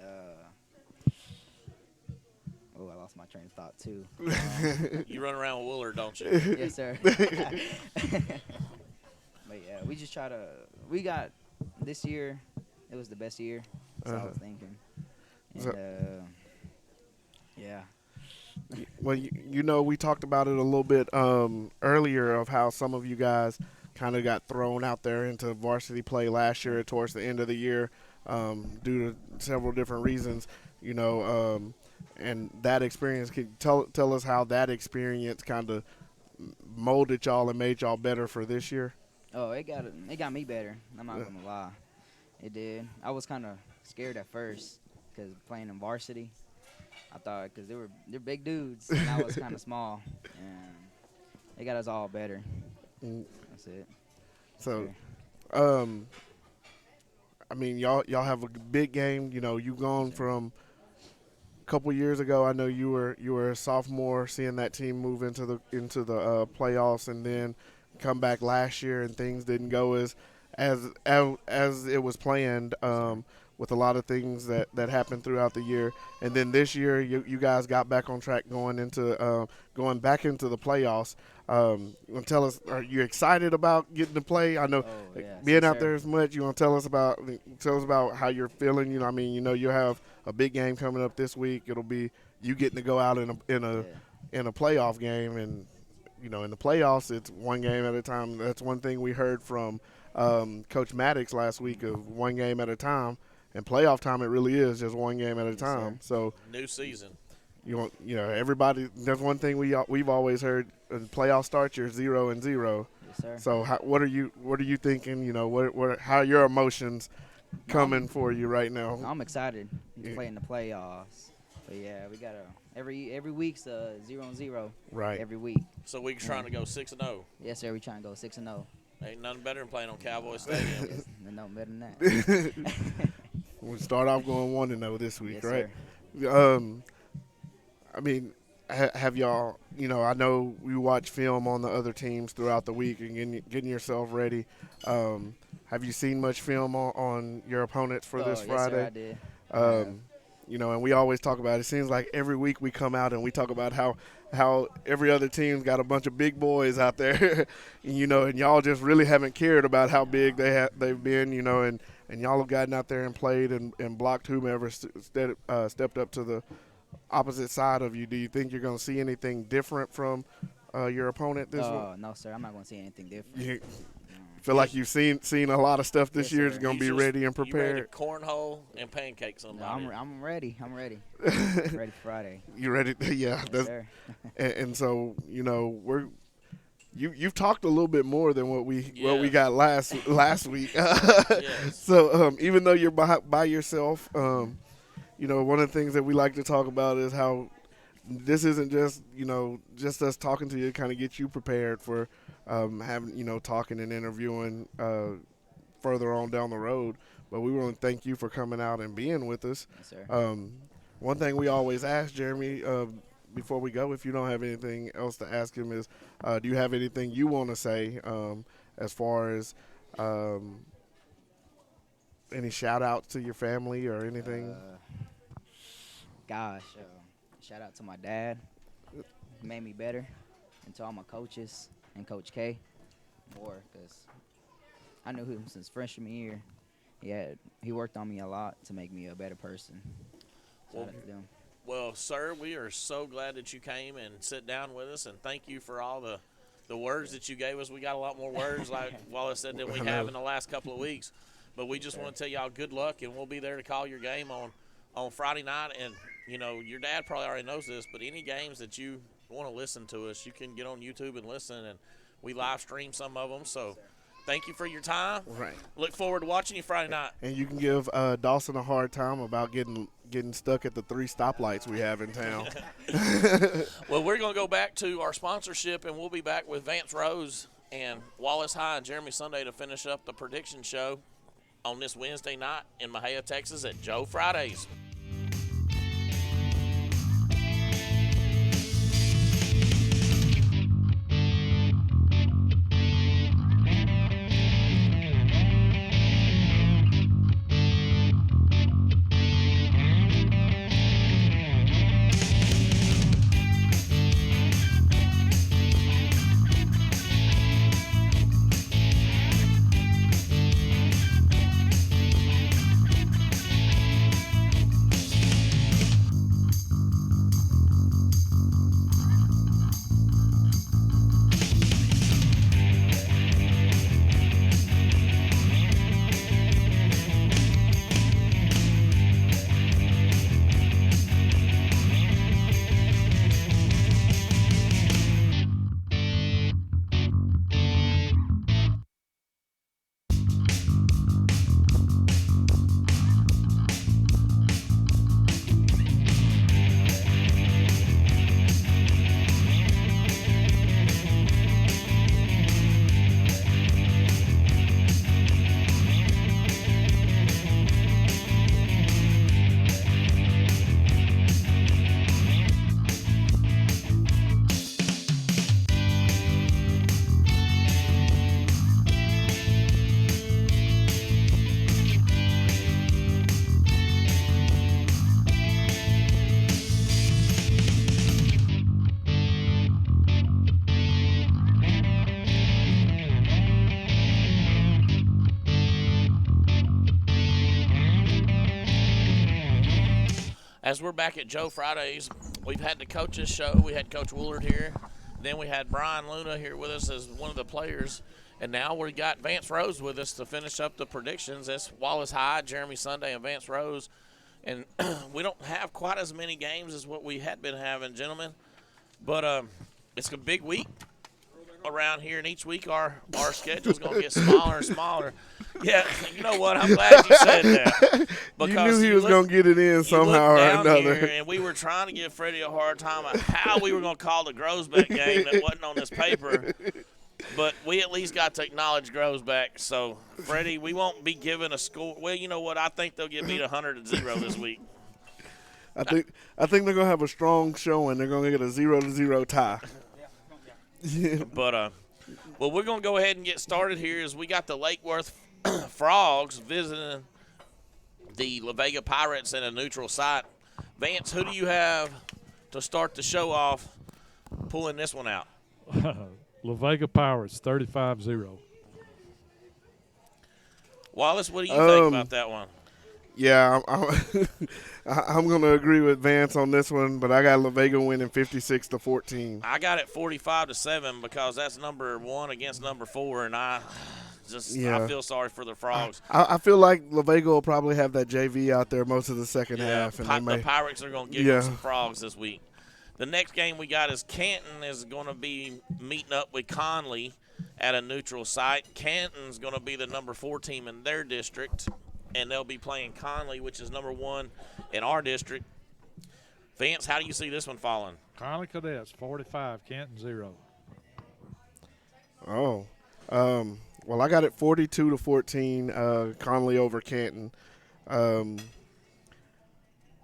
I lost my train of thought too. You run around with Willard, don't you? Yes, sir. But yeah, we just we got this year. It was the best year. That's what I was thinking. And yeah. Well, you know, we talked about it a little bit earlier of how some of you guys kind of got thrown out there into varsity play last year towards the end of the year. due to several different reasons. You know, and that experience. Can you tell us how that experience kind of molded y'all and made y'all better for this year? Oh, it got me better. I'm not gonna lie, it did. I was kind of scared at first because playing in varsity, I thought because they're big dudes and I was kind of small, and it got us all better. Mm. That's it. So, Sure. I mean, y'all have a big game. You know, you gone from a couple years ago. I know you were a sophomore, seeing that team move into the playoffs, and then come back last year, and things didn't go as it was planned. With a lot of things that happened throughout the year, and then this year you guys got back on track going back into the playoffs. You want to tell us? Are you excited about getting to play? I know being out there as much. You want to tell us about how you're feeling? You know, I mean, you know, you have a big game coming up this week. It'll be you getting to go out in a playoff game, and you know, in the playoffs, it's one game at a time. That's one thing we heard from Coach Maddox last week of one game at a time. And playoff time, it really is just one game at a time. So new season. You know, everybody. There's one thing we've always heard: when playoff starts, you're 0-0. Yes, sir. So what are you thinking? You know, how are your emotions coming for you right now? I'm excited to play in the playoffs. But yeah, we gotta every week's 0-0. Right. Every week. So we're trying to go 6-0. Yes, sir. We trying to go 6-0. Ain't nothing better than playing on Cowboy Stadium. Yes, nothing better than that. We start off going 1-0 this week, Yes, right? Sir. I mean, have y'all? You know, I know you watch film on the other teams throughout the week and getting yourself ready. Have you seen much film on your opponents for this Friday? Yes, sir, I did. You know, and we always talk about it. It seems like every week we come out and we talk about how every other team's got a bunch of big boys out there, you know, and y'all just really haven't cared about how big they've been, you know, and y'all have gotten out there and played and blocked whomever stepped up to the opposite side of you. Do you think you're going to see anything different from your opponent this week? No, sir. I'm not going to see anything different. You feel like you've seen a lot of stuff this year. Is going to be ready and prepared. You ready to cornhole and pancake somebody? No, I'm ready. I'm ready. Ready for Friday. You ready? Yeah. Yes, sir. and so, you know, you've talked a little bit more than what we got last week. Yes. So even though you're by yourself, you know, one of the things that we like to talk about is how this isn't just us talking to you to kind of get you prepared for having, you know, talking and interviewing further on down the road. But we want to thank you for coming out and being with us. Yes, sir. One thing we always ask Jeremy before we go, if you don't have anything else to ask him, is do you have anything you want to say as far as any shout outs to your family or anything? Shout out to my dad. He made me better. And to all my coaches and Coach K. More, because I knew him since freshman year. He worked on me a lot to make me a better person. Shout out to them. Well, sir, we are so glad that you came and sit down with us, and thank you for all the words that you gave us. We got a lot more words, like Wallace said, than we have in the last couple of weeks. But we just want to tell y'all good luck, and we'll be there to call your game on Friday night. And, you know, your dad probably already knows this, but any games that you want to listen to us, you can get on YouTube and listen, and we live stream some of them. So thank you for your time. Right. Look forward to watching you Friday night. And you can give Dawson a hard time about getting stuck at the 3 stoplights we have in town. Well, we're going to go back to our sponsorship, and we'll be back with Vance Rose and Wallace High and Jeremy Sunday to finish up the prediction show on this Wednesday night in Mexia, Texas at Joe Fridays. As we're back at Joe Fridays, we've had the coaches show. We had Coach Woolard here. Then we had Brian Luna here with us as one of the players. And now we got Vance Rose with us to finish up the predictions. That's Wallace High, Jeremy Sunday, and Vance Rose. And we don't have quite as many games as what we had been having, gentlemen. But it's a big week around here, and each week our schedule's going to get smaller and smaller. Yeah, you know what? I'm glad you said that. You knew he was going to get it in somehow or another. Here, and we were trying to give Freddie a hard time of how we were going to call the Grosbeck game that wasn't on this paper. But we at least got to acknowledge Grosbeck. So, Freddie, we won't be giving a score. Well, you know what? I think they'll get beat 100-0 this week. I think they're going to have a strong showing. They're going to get a 0-0 tie. But, well, we're going to go ahead and get started here as we got the Lake Worth Frogs visiting the La Vega Pirates in a neutral site. Vance, who do you have to start the show off pulling this one out? La Vega Pirates, 35-0. Wallace, what do you think about that one? Yeah, I'm going to agree with Vance on this one, but I got La Vega winning 56-14. I got it 45-7 because that's number 1 against number 4, and I feel sorry for the Frogs. I feel like La Vega will probably have that JV out there most of the second half. And the Pirates are going to give them some Frogs this week. The next game we got is Canton is going to be meeting up with Conley at a neutral site. Canton's going to be the number 4 team in their district, and they'll be playing Conley, which is number 1 in our district. Vance, how do you see this one falling? Conley Cadets, 45, Canton 0. Oh. Well, I got it 42-14, Conley over Canton.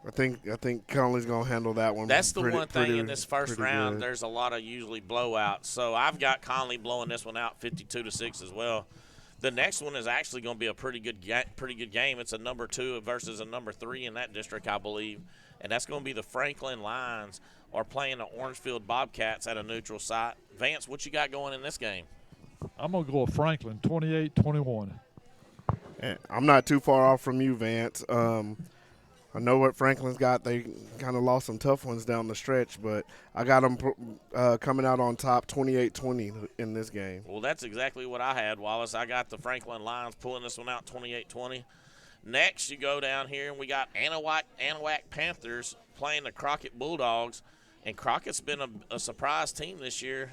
I think Conley's going to handle that one. That's the one thing in this first round. Good. There's a lot of usually blowouts. So I've got Conley blowing this one out 52-6 as well. The next one is actually going to be a pretty good game. It's a number 2 versus a number 3 in that district, I believe. And that's going to be the Franklin Lions are playing the Orangefield Bobcats at a neutral site. Vance, what you got going in this game? I'm going to go with Franklin, 28-21. I'm not too far off from you, Vance. I know what Franklin's got. They kind of lost some tough ones down the stretch, but I got them coming out on top 28-20 in this game. Well, that's exactly what I had, Wallace. I got the Franklin Lions pulling this one out 28-20. Next, you go down here, and we got Anahuac Panthers playing the Crockett Bulldogs, and Crockett's been a surprise team this year,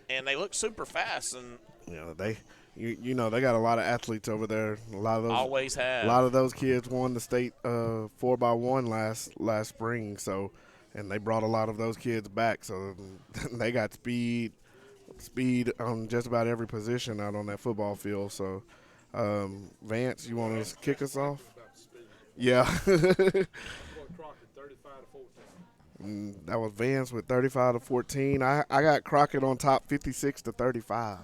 and they look super fast. And You know they got a lot of athletes over there. A lot of those always have. A lot of those kids won the state 4x1 last spring. So, and they brought a lot of those kids back. So they got speed on just about every position out on that football field. So, Vance, you want to kick us off? Yeah. That was Vance with 35-14. I got Crockett on top 56-35.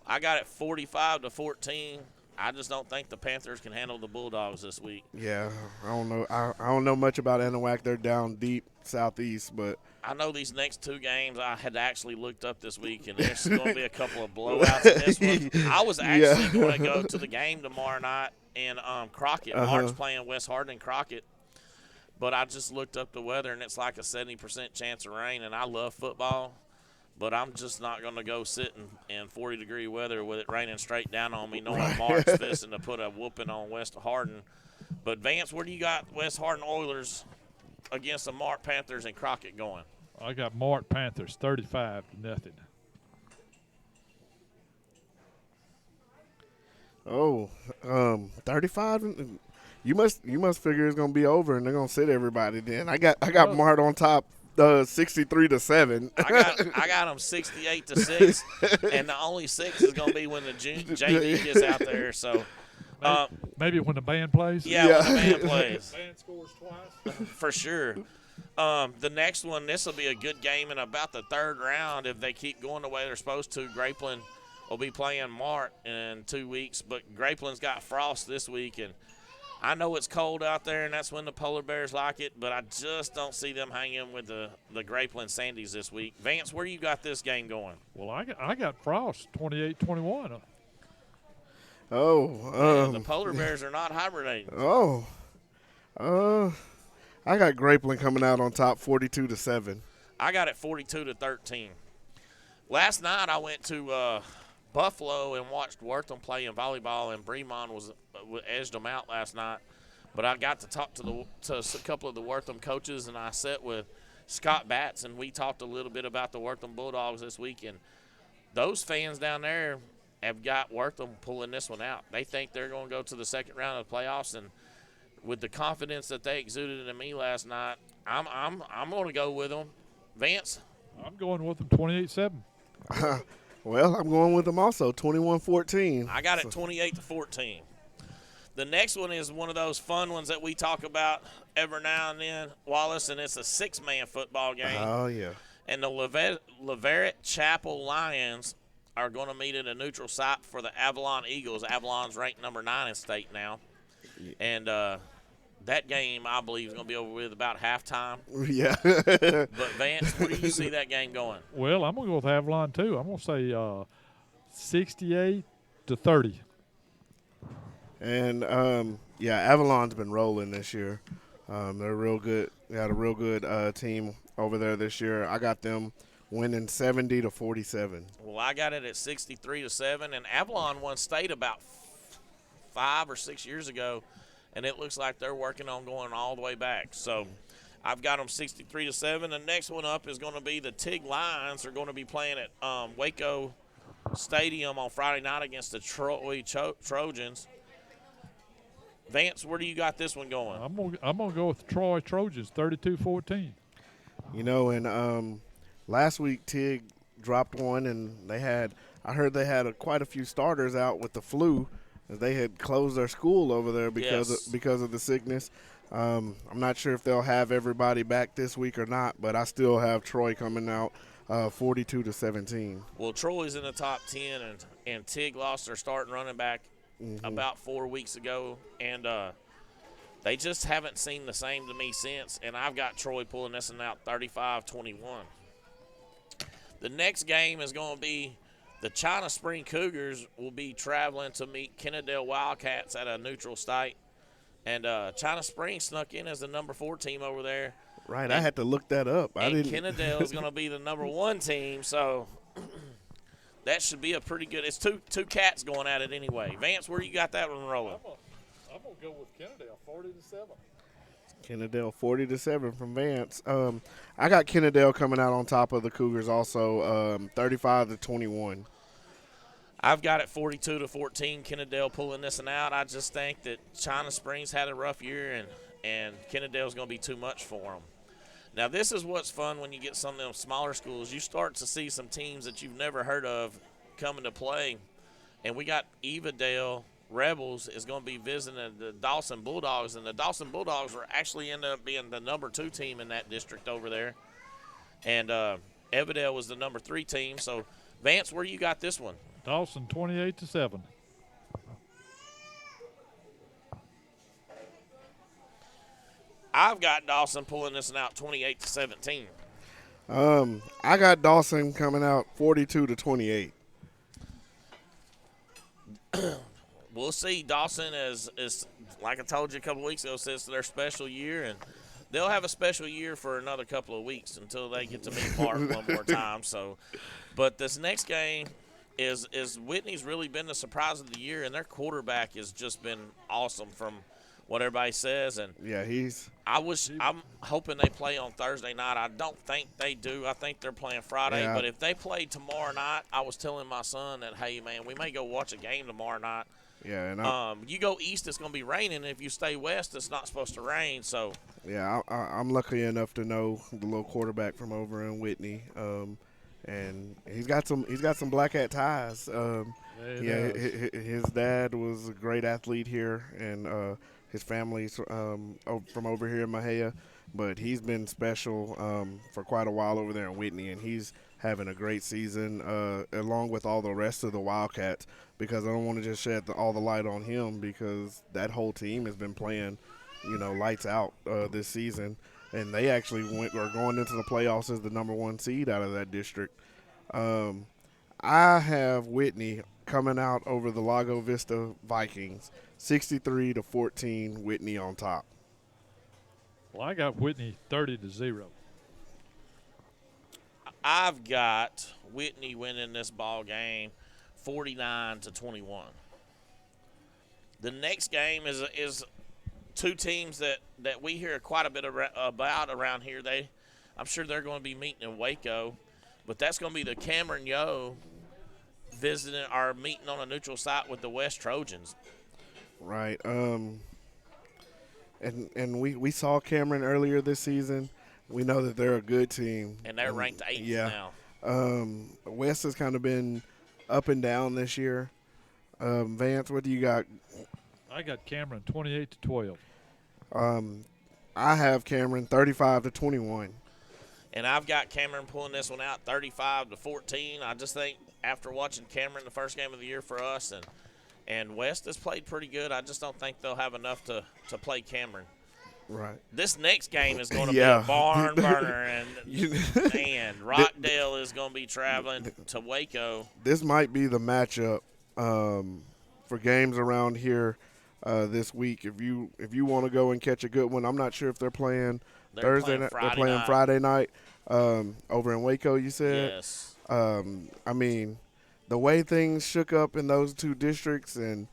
I got it 45-14. I just don't think the Panthers can handle the Bulldogs this week. Yeah, I don't know. I don't know much about Anahuac. They're down deep southeast, but I know these next 2 games I had actually looked up this week, and there's going to be a couple of blowouts in this one. I was actually going to go to the game tomorrow night in Crockett. Mark's playing West Hardin Crockett, but I just looked up the weather, and it's like a 70% chance of rain, and I love football. But I'm just not going to go sit in 40-degree weather with it raining straight down on me, knowing Mark's fishing to put a whooping on West Hardin. But, Vance, where do you got West Hardin Oilers against the Mart Panthers and Crockett going? I got Mart Panthers, 35-0. Oh, 35. You must figure it's going to be over and they're going to sit everybody. Then I got Mart on top. 63-7. I got them 68-6, and the only 6 is going to be when the JV gets out there. So maybe when the band plays. Yeah, when the band plays. The band scores twice. For sure. The next one, this will be a good game in about the 3rd round if they keep going the way they're supposed to. Grapeland will be playing Mart in 2 weeks, but Grapeland's got frost this week, and I know it's cold out there, and that's when the polar bears like it, but I just don't see them hanging with the Grapeland Sandies this week. Vance, where you got this game going? Well, I got Frost, 28-21. The polar bears are not hibernating. I I got Grapeland coming out on top 42-7. I got it 42-13. Last night I went to Buffalo and watched Wortham play in volleyball, and Bremont edged them out last night. But I got to talk to a couple of the Wortham coaches, and I sat with Scott Batts, and we talked a little bit about the Wortham Bulldogs this weekend. Those fans down there have got Wortham pulling this one out. They think they're going to go to the second round of the playoffs, and with the confidence that they exuded in me last night, I'm going to go with them. Vance? I'm going with them 28-7. Well, I'm going with them also 21-14. I got it 28-14. The next one is one of those fun ones that we talk about every now and then, Wallace, and it's a 6-man football game. Oh, yeah. And the Leverett Chapel Lions are going to meet at a neutral site for the Avalon Eagles. Avalon's ranked number 9 in state now. And that game, I believe, is going to be over with about halftime. Yeah. But, Vance, where do you see that game going? Well, I'm going to go with Avalon, too. I'm going to say 68-30. And, Avalon's been rolling this year. They're real good. They had a real good team over there this year. I got them winning 70-47. Well, I got it at 63-7, and Avalon won state about 5 or 6 years ago, and it looks like they're working on going all the way back. So I've got them 63-7. The next one up is going to be the Tig Lions. They're going to be playing at Waco Stadium on Friday night against the Troy Trojans. Vance, where do you got this one going? I'm gonna go with the Troy Trojans, 32-14. You know, and last week Tig dropped one, and I heard they had quite a few starters out with the flu. They had closed their school over there because of the sickness. I'm not sure if they'll have everybody back this week or not, but I still have Troy coming out 42-17. Well, Troy's in the top 10, and Tig lost their starting running back about 4 weeks ago, and they just haven't seen the same to me since, and I've got Troy pulling this one out 35-21. The next game is going to be the China Spring Cougars will be traveling to meet Kennedale Wildcats at a neutral site, and China Spring snuck in as the number 4 team over there. Right, and, I had to look that up. Kennedale is going to be the number 1 team, so that should be a pretty good. It's two cats going at it anyway. Vance, where you got that one rolling? I'm gonna go with Kennedale, 40-7. Kennedale 40-7 from Vance. I got Kennedale coming out on top of the Cougars also, 35-21. I've got it 42-14. Kennedale pulling this one out. I just think that China Springs had a rough year, and Kennedale's going to be too much for them. Now, this is what's fun when you get some of them smaller schools. You start to see some teams that you've never heard of coming to play. And we got Evadale Rebels is going to be visiting the Dawson Bulldogs. And the Dawson Bulldogs were actually ended up being the number 2 team in that district over there. And Evadale was the number 3 team. So, Vance, where you got this one? Dawson, 28-7. I've got Dawson pulling this one out 28-17. I got Dawson coming out 42-28. We'll see. Dawson is like I told you a couple of weeks ago, says their special year, and they'll have a special year for another couple of weeks until they get to meet Mark one more time. So, but this next game is Whitney's really been the surprise of the year, and their quarterback has just been awesome from what everybody says. And yeah, I'm hoping they play on Thursday night. I don't think they do. I think they're playing Friday. Yeah. But if they play tomorrow night, I was telling my son that, hey, man, we may go watch a game tomorrow night. Yeah, and you go east, it's going to be raining. If you stay west, it's not supposed to rain. So yeah, I'm lucky enough to know the little quarterback from over in Whitney, and he's got some black hat ties. His dad was a great athlete here, and his family's from over here in Mexia, but he's been special for quite a while over there in Whitney, and he's having a great season along with all the rest of the Wildcats, because I don't want to just shed all the light on him, because that whole team has been playing, lights out this season, and they actually are going into the playoffs as the number 1 seed out of that district. I have Whitney coming out over the Lago Vista Vikings, 63-14, Whitney on top. Well, I got Whitney 30-0. I've got Whitney winning this ball game 49-21. The next game is two teams that we hear quite a bit about around here. I'm sure they're going to be meeting in Waco, but that's going to be the Cameron Yo visiting or meeting on a neutral site with the West Trojans. Right. And we saw Cameron earlier this season. We know that they're a good team. And they're ranked 8th now. West has kind of been up and down this year. Vance, what do you got? I got Cameron 28-12. I have Cameron 35-21. And I've got Cameron pulling this one out 35-14. I just think after watching Cameron the first game of the year for us and West has played pretty good, I just don't think they'll have enough to play Cameron. Right. This next game is going to be a barn burner, and man, Rockdale is going to be traveling to Waco. This might be the matchup for games around here this week. If you want to go and catch a good one, I'm not sure if they're playing Thursday night. They're playing Friday night over in Waco, you said? Yes. I mean, the way things shook up in those two districts, and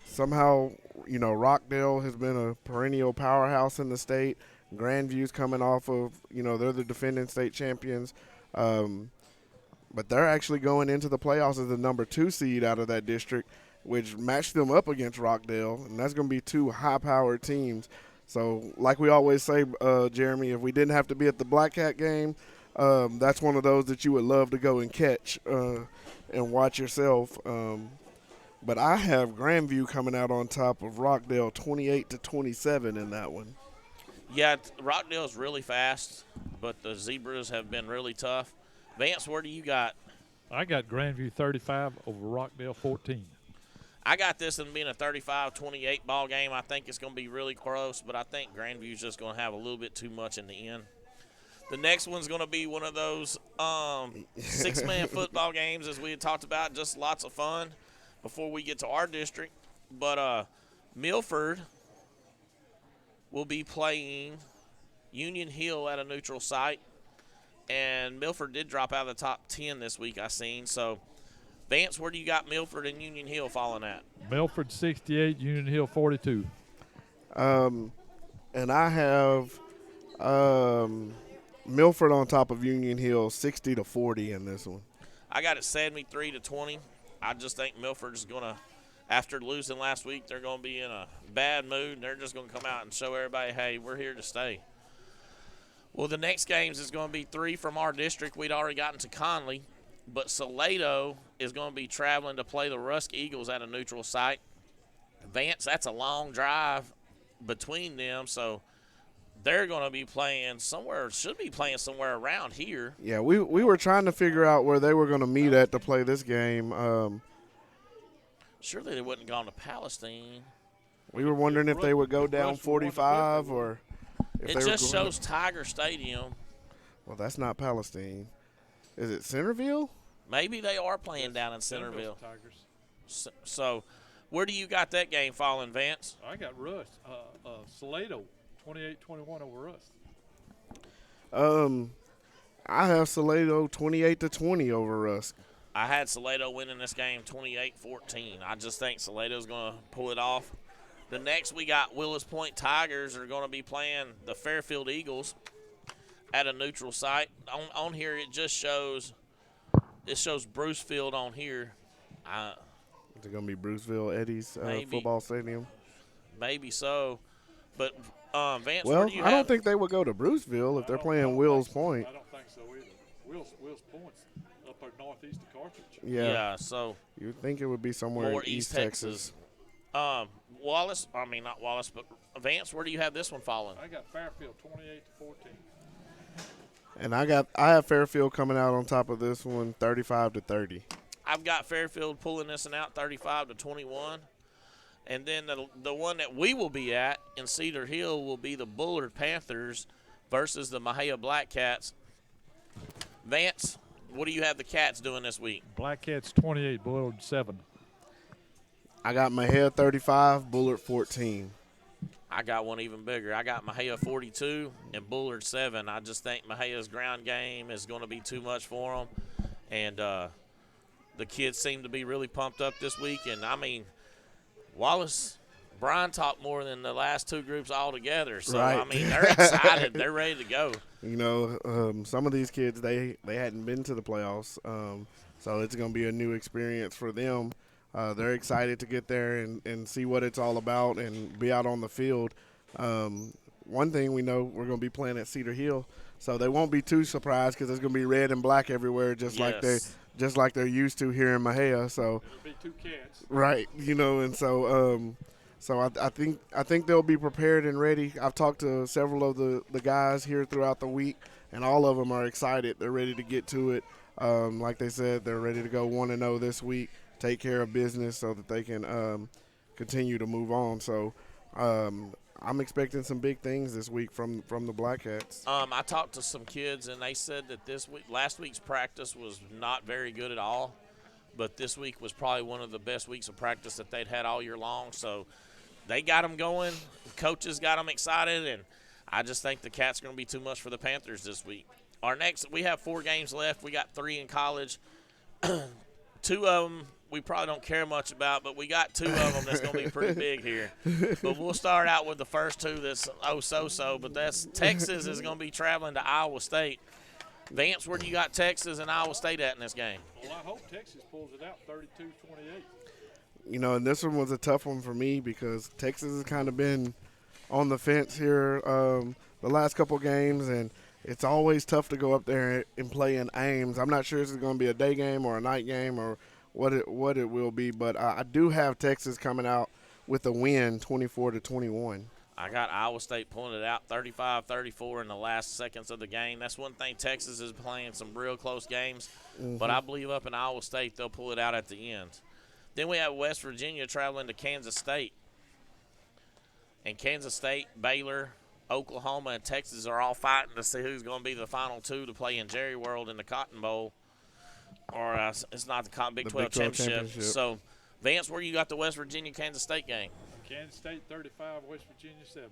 somehow, Rockdale has been a perennial powerhouse in the state. Grandview's coming off of, they're the defending state champions. But they're actually going into the playoffs as the number 2 seed out of that district, which matched them up against Rockdale. And that's going to be two high-powered teams. So, like we always say, Jeremy, if we didn't have to be at the Black Cat game, that's one of those that you would love to go and catch and watch yourself. But I have Grandview coming out on top of Rockdale 28-27 in that one. Yeah, Rockdale's really fast, but the Zebras have been really tough. Vance, where do you got? I got Grandview 35 over Rockdale 14. I got this in being a 35-28 ball game. I think it's going to be really close, but I think Grandview's just going to have a little bit too much in the end. The next one's going to be one of those 6-man football games, as we had talked about, just lots of fun before we get to our district. But Milford will be playing Union Hill at a neutral site. And Milford did drop out of the top 10 this week, I seen. So, Vance, where do you got Milford and Union Hill falling at? Milford 68, Union Hill 42. And I have Milford on top of Union Hill 60-40 in this one. I got it 73-20. I just think Milford is going to, after losing last week, they're going to be in a bad mood, and they're just going to come out and show everybody, hey, we're here to stay. Well, the next games is going to be 3 from our district. We'd already gotten to Conley, but Salado is going to be traveling to play the Rusk Eagles at a neutral site. Vance, that's a long drive between them, so they're going to be playing somewhere, should be playing somewhere around here. Yeah, we were trying to figure out where they were going to meet at to play this game. Surely they wouldn't have gone to Palestine. We were wondering if they would go down 45 or if it they just were going shows Tiger Stadium. Well, that's not Palestine. Is it Centerville? Maybe they are playing down in Centerville. Tigers. So, where do you got that game falling, Vance? I got Russ. Salado 28-21 over us. I have Salado 28-20 over Rusk. I had Salado winning this game 28-14. I just think Salado's going to pull it off. The next we got Willis Point Tigers are going to be playing the Fairfield Eagles at a neutral site. On here it just shows Brucefield on here. Is it going to be Bruceville Eddie's football stadium? Maybe so. But Vance, well, where do you I have? don't think they would go to Bruceville if they're playing Wills Point. I don't think so either. Will's Point's up there northeast of Carthage. Yeah, so you'd think it would be somewhere more in East Texas. Wallace, not Wallace, but Vance, where do you have this one falling? I got Fairfield 28-14. And I have Fairfield coming out on top of this one 35-30. I've got Fairfield pulling this one out 35-21. And then the one that we will be at in Cedar Hill will be the Bullard Panthers versus the Mexia Black Cats. Vance, what do you have the Cats doing this week? Black Cats 28, Bullard 7. I got Mexia 35, Bullard 14. I got one even bigger. I got Mexia 42 and Bullard 7. I just think Mejia's ground game is going to be too much for them. And the kids seem to be really pumped up this week. And, I mean, Wallace, Brian talked more than the last two groups all together. So, Right. I mean, they're excited. They're ready to go. You know, some of these kids, they hadn't been to the playoffs, so it's going to be a new experience for them. They're excited to get there and see what it's all about and be out on the field. One thing we know, we're going to be playing at Cedar Hill, so they won't be too surprised because there's going to be red and black everywhere, just like they're used to here in Mexia. So It'll be two cats. right, you know, and so I think they'll be prepared and ready. I've talked to several of the guys here throughout the week, and all of them are excited. They're ready to get to it. Like they said, they're ready to go 1-0 this week, take care of business so that they can continue to move on. So I'm expecting some big things this week from the Black Cats. I talked to some kids, and they said that last week's practice was not very good at all, but this week was probably one of the best weeks of practice that they'd had all year long. So they got them going. The coaches got them excited, and I just think the Cats are going to be too much for the Panthers this week. We have 4 games left. We got 3 in college. 2 of them we probably don't care much about, but we got 2 of them that's going to be pretty big here. But we'll start out with the first 2 that's so-so, but that's Texas is going to be traveling to Iowa State. Vance, where do you got Texas and Iowa State at in this game? Well, I hope Texas pulls it out 32-28. You know, and this one was a tough one for me because Texas has kind of been on the fence here the last couple games, and it's always tough to go up there and play in Ames. I'm not sure if it's going to be a day game or a night game or what it will be, but I do have Texas coming out with a win, 24-21. I got Iowa State pulling it out 35-34 in the last seconds of the game. That's one thing. Texas is playing some real close games, but I believe up in Iowa State they'll pull it out at the end. Then we have West Virginia traveling to Kansas State. And Kansas State, Baylor, Oklahoma, and Texas are all fighting to see who's going to be the final 2 to play in Jerry World in the Cotton Bowl. Or it's not the Big 12 championship. So, Vance, where you got the West Virginia-Kansas State game? Kansas State 35, West Virginia 7.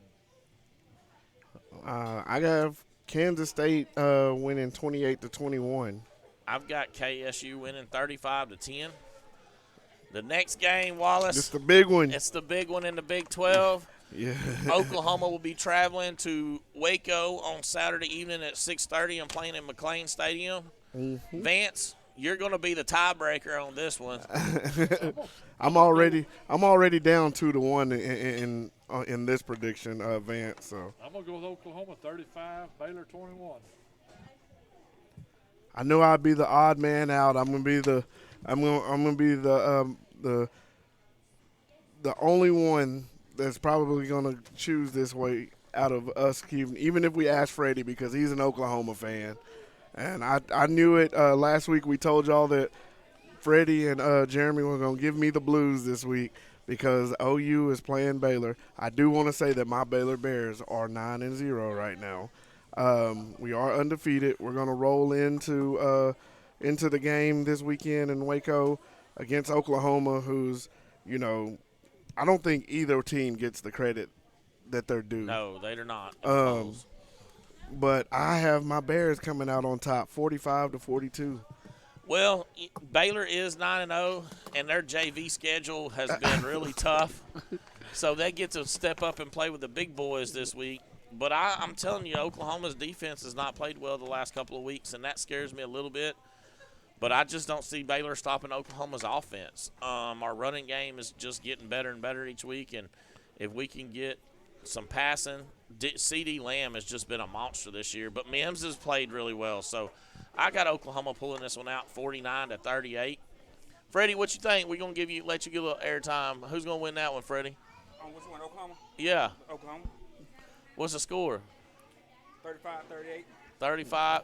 I got Kansas State winning 28-21. I've got KSU winning 35-10. The next game, Wallace. It's the big one. It's the big one in the Big 12. Yeah. Oklahoma will be traveling to Waco on Saturday evening at 6:30 and playing in McLean Stadium. Vance, you're going to be the tiebreaker on this one. I'm already down 2-1 in this prediction, Vance. So I'm gonna go with Oklahoma 35, Baylor 21. I know I'd be the odd man out. I'm gonna be the only one that's probably gonna choose this way out of us, even if we ask Freddie because he's an Oklahoma fan. And I knew it last week. We told y'all that Freddie and Jeremy were going to give me the blues this week because OU is playing Baylor. I do want to say that my Baylor Bears are 9-0 right now. We are undefeated. We're going to roll into the game this weekend in Waco against Oklahoma, who's, you know, I don't think either team gets the credit that they're due. No, they are not. But I have my Bears coming out on top, 45-42. Well, Baylor is 9-0, and their JV schedule has been really tough. So they get to step up and play with the big boys this week. But I'm telling you, Oklahoma's defense has not played well the last couple of weeks, and that scares me a little bit. But I just don't see Baylor stopping Oklahoma's offense. Our running game is just getting better and better each week, and if we can get some passing, C.D. Lamb has just been a monster this year. But Mims has played really well. So I got Oklahoma pulling this one out 49-38. Freddie, what you think? We're going to let you get a little airtime. Who's going to win that one, Freddie? Which one, Oklahoma? Yeah. Oklahoma. What's the score? 35-38.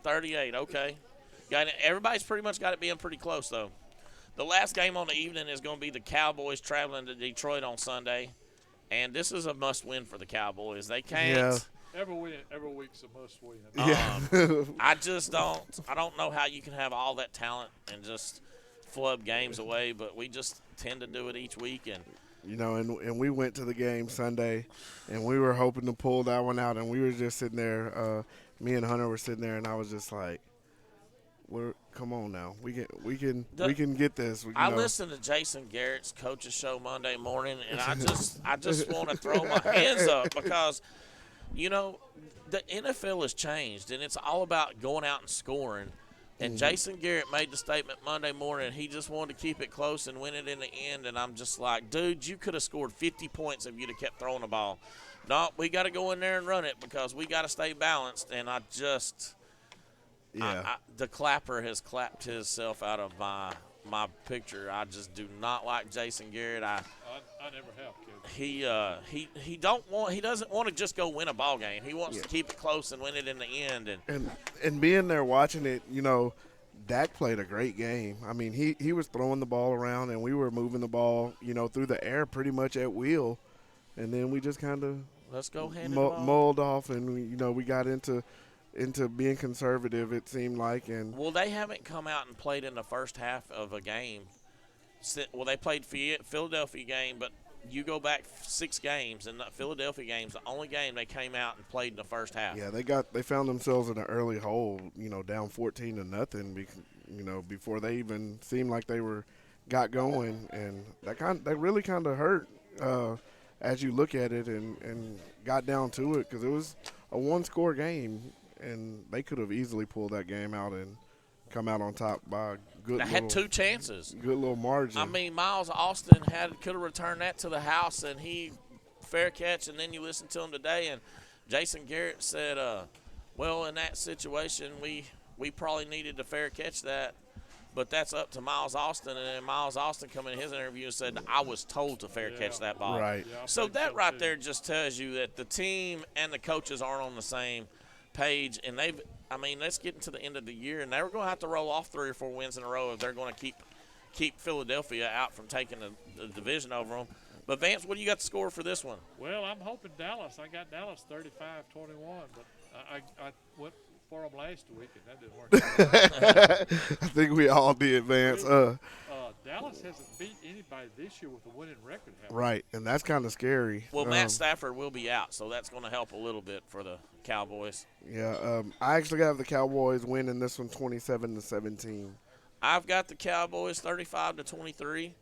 35-38, okay. Everybody's pretty much got it being pretty close, though. The last game on the evening is going to be the Cowboys traveling to Detroit on Sunday. And this is a must-win for the Cowboys. They can't. Yeah. Every week's a must-win. I just don't. I don't know how you can have all that talent and just flub games away. But we just tend to do it each week. And You know, and we went to the game Sunday, and we were hoping to pull that one out, and we were just sitting there. Me and Hunter were sitting there, and I was just like, come on now, we can get this. I listened to Jason Garrett's coach's show Monday morning, and I just want to throw my hands up because, you know, the NFL has changed, and it's all about going out and scoring. And Jason Garrett made the statement Monday morning. He just wanted to keep it close and win it in the end. And I'm just like, dude, you could have scored 50 points if you'd have kept throwing the ball. No, we got to go in there and run it because we got to stay balanced. And I just the clapper has clapped himself out of my picture. I just do not like Jason Garrett. I never have, kid. He doesn't want to just go win a ball game. He wants to keep it close and win it in the end. And being there watching it, you know, Dak played a great game. I mean, he was throwing the ball around, and we were moving the ball, you know, through the air pretty much at will, and then we just kind of mulled off, and we got into being conservative. It seemed like, and they haven't come out and played in the first half of a game. Well, they played Philadelphia game, but you go back 6 games, and the Philadelphia game's the only game they came out and played in the first half. Yeah, they found themselves in an early hole, you know, down 14-0, you know, before they even seemed like they got going, and that really kind of hurt as you look at it and got down to it, because it was a 1-score game, and they could have easily pulled that game out and come out on top by a good. They had 2 chances. Good little margin. I mean, Miles Austin could have returned that to the house, and he fair catch. And then you listen to him today, and Jason Garrett said, "Well, in that situation, we probably needed to fair catch that, but that's up to Miles Austin." And then Miles Austin come in his interview and said, "I was told to fair catch that ball." Right. Yeah, so that right there just tells you that the team and the coaches aren't on the same page, and let's get into the end of the year, and they're going to have to roll off 3 or 4 wins in a row if they're going to keep Philadelphia out from taking the division over them. But, Vance, what do you got to score for this one? Well, I'm hoping Dallas. I got Dallas 35-21, but I went for them last week, and that didn't work. I think we all did, Vance. Dallas hasn't beat anybody this year with a winning record. Right, and that's kind of scary. Well, Matt Stafford will be out, so that's going to help a little bit for the Cowboys. Yeah, I actually got the Cowboys winning this one 27-17. I've got the Cowboys 35-23,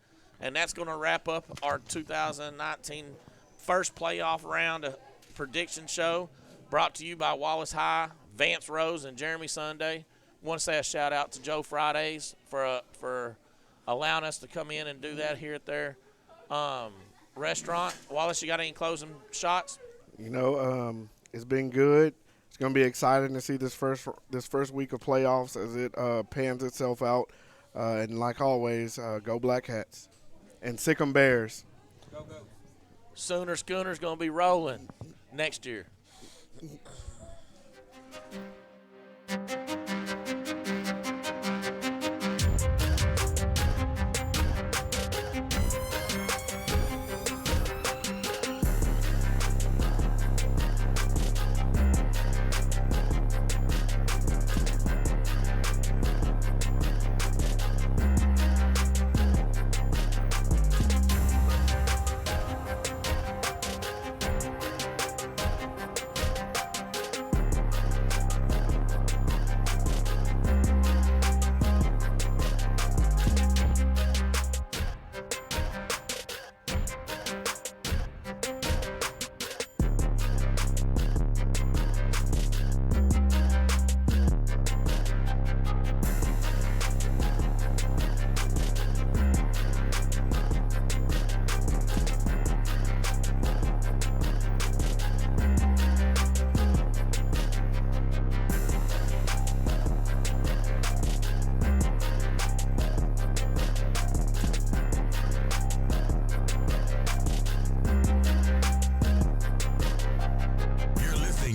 and that's going to wrap up our 2019 first playoff round prediction show brought to you by Wallace High, Vance Rose, and Jeremy Sunday. Want to say a shout-out to Joe Fridays for allowing us to come in and do that here at their restaurant. Wallace, you got any closing shots? You know, it's been good. It's going to be exciting to see this first week of playoffs as it pans itself out. And like always, go Black Hats. And sick 'em Bears. Go, go. Sooner Schooner's going to be rolling next year.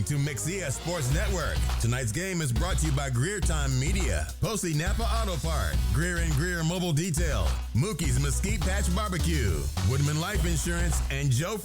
To Mexia Sports Network. Tonight's game is brought to you by Greer Time Media, Posey Napa Auto Part, Greer and Greer Mobile Detail, Mookie's Mesquite Patch Barbecue, Woodman Life Insurance, and Joe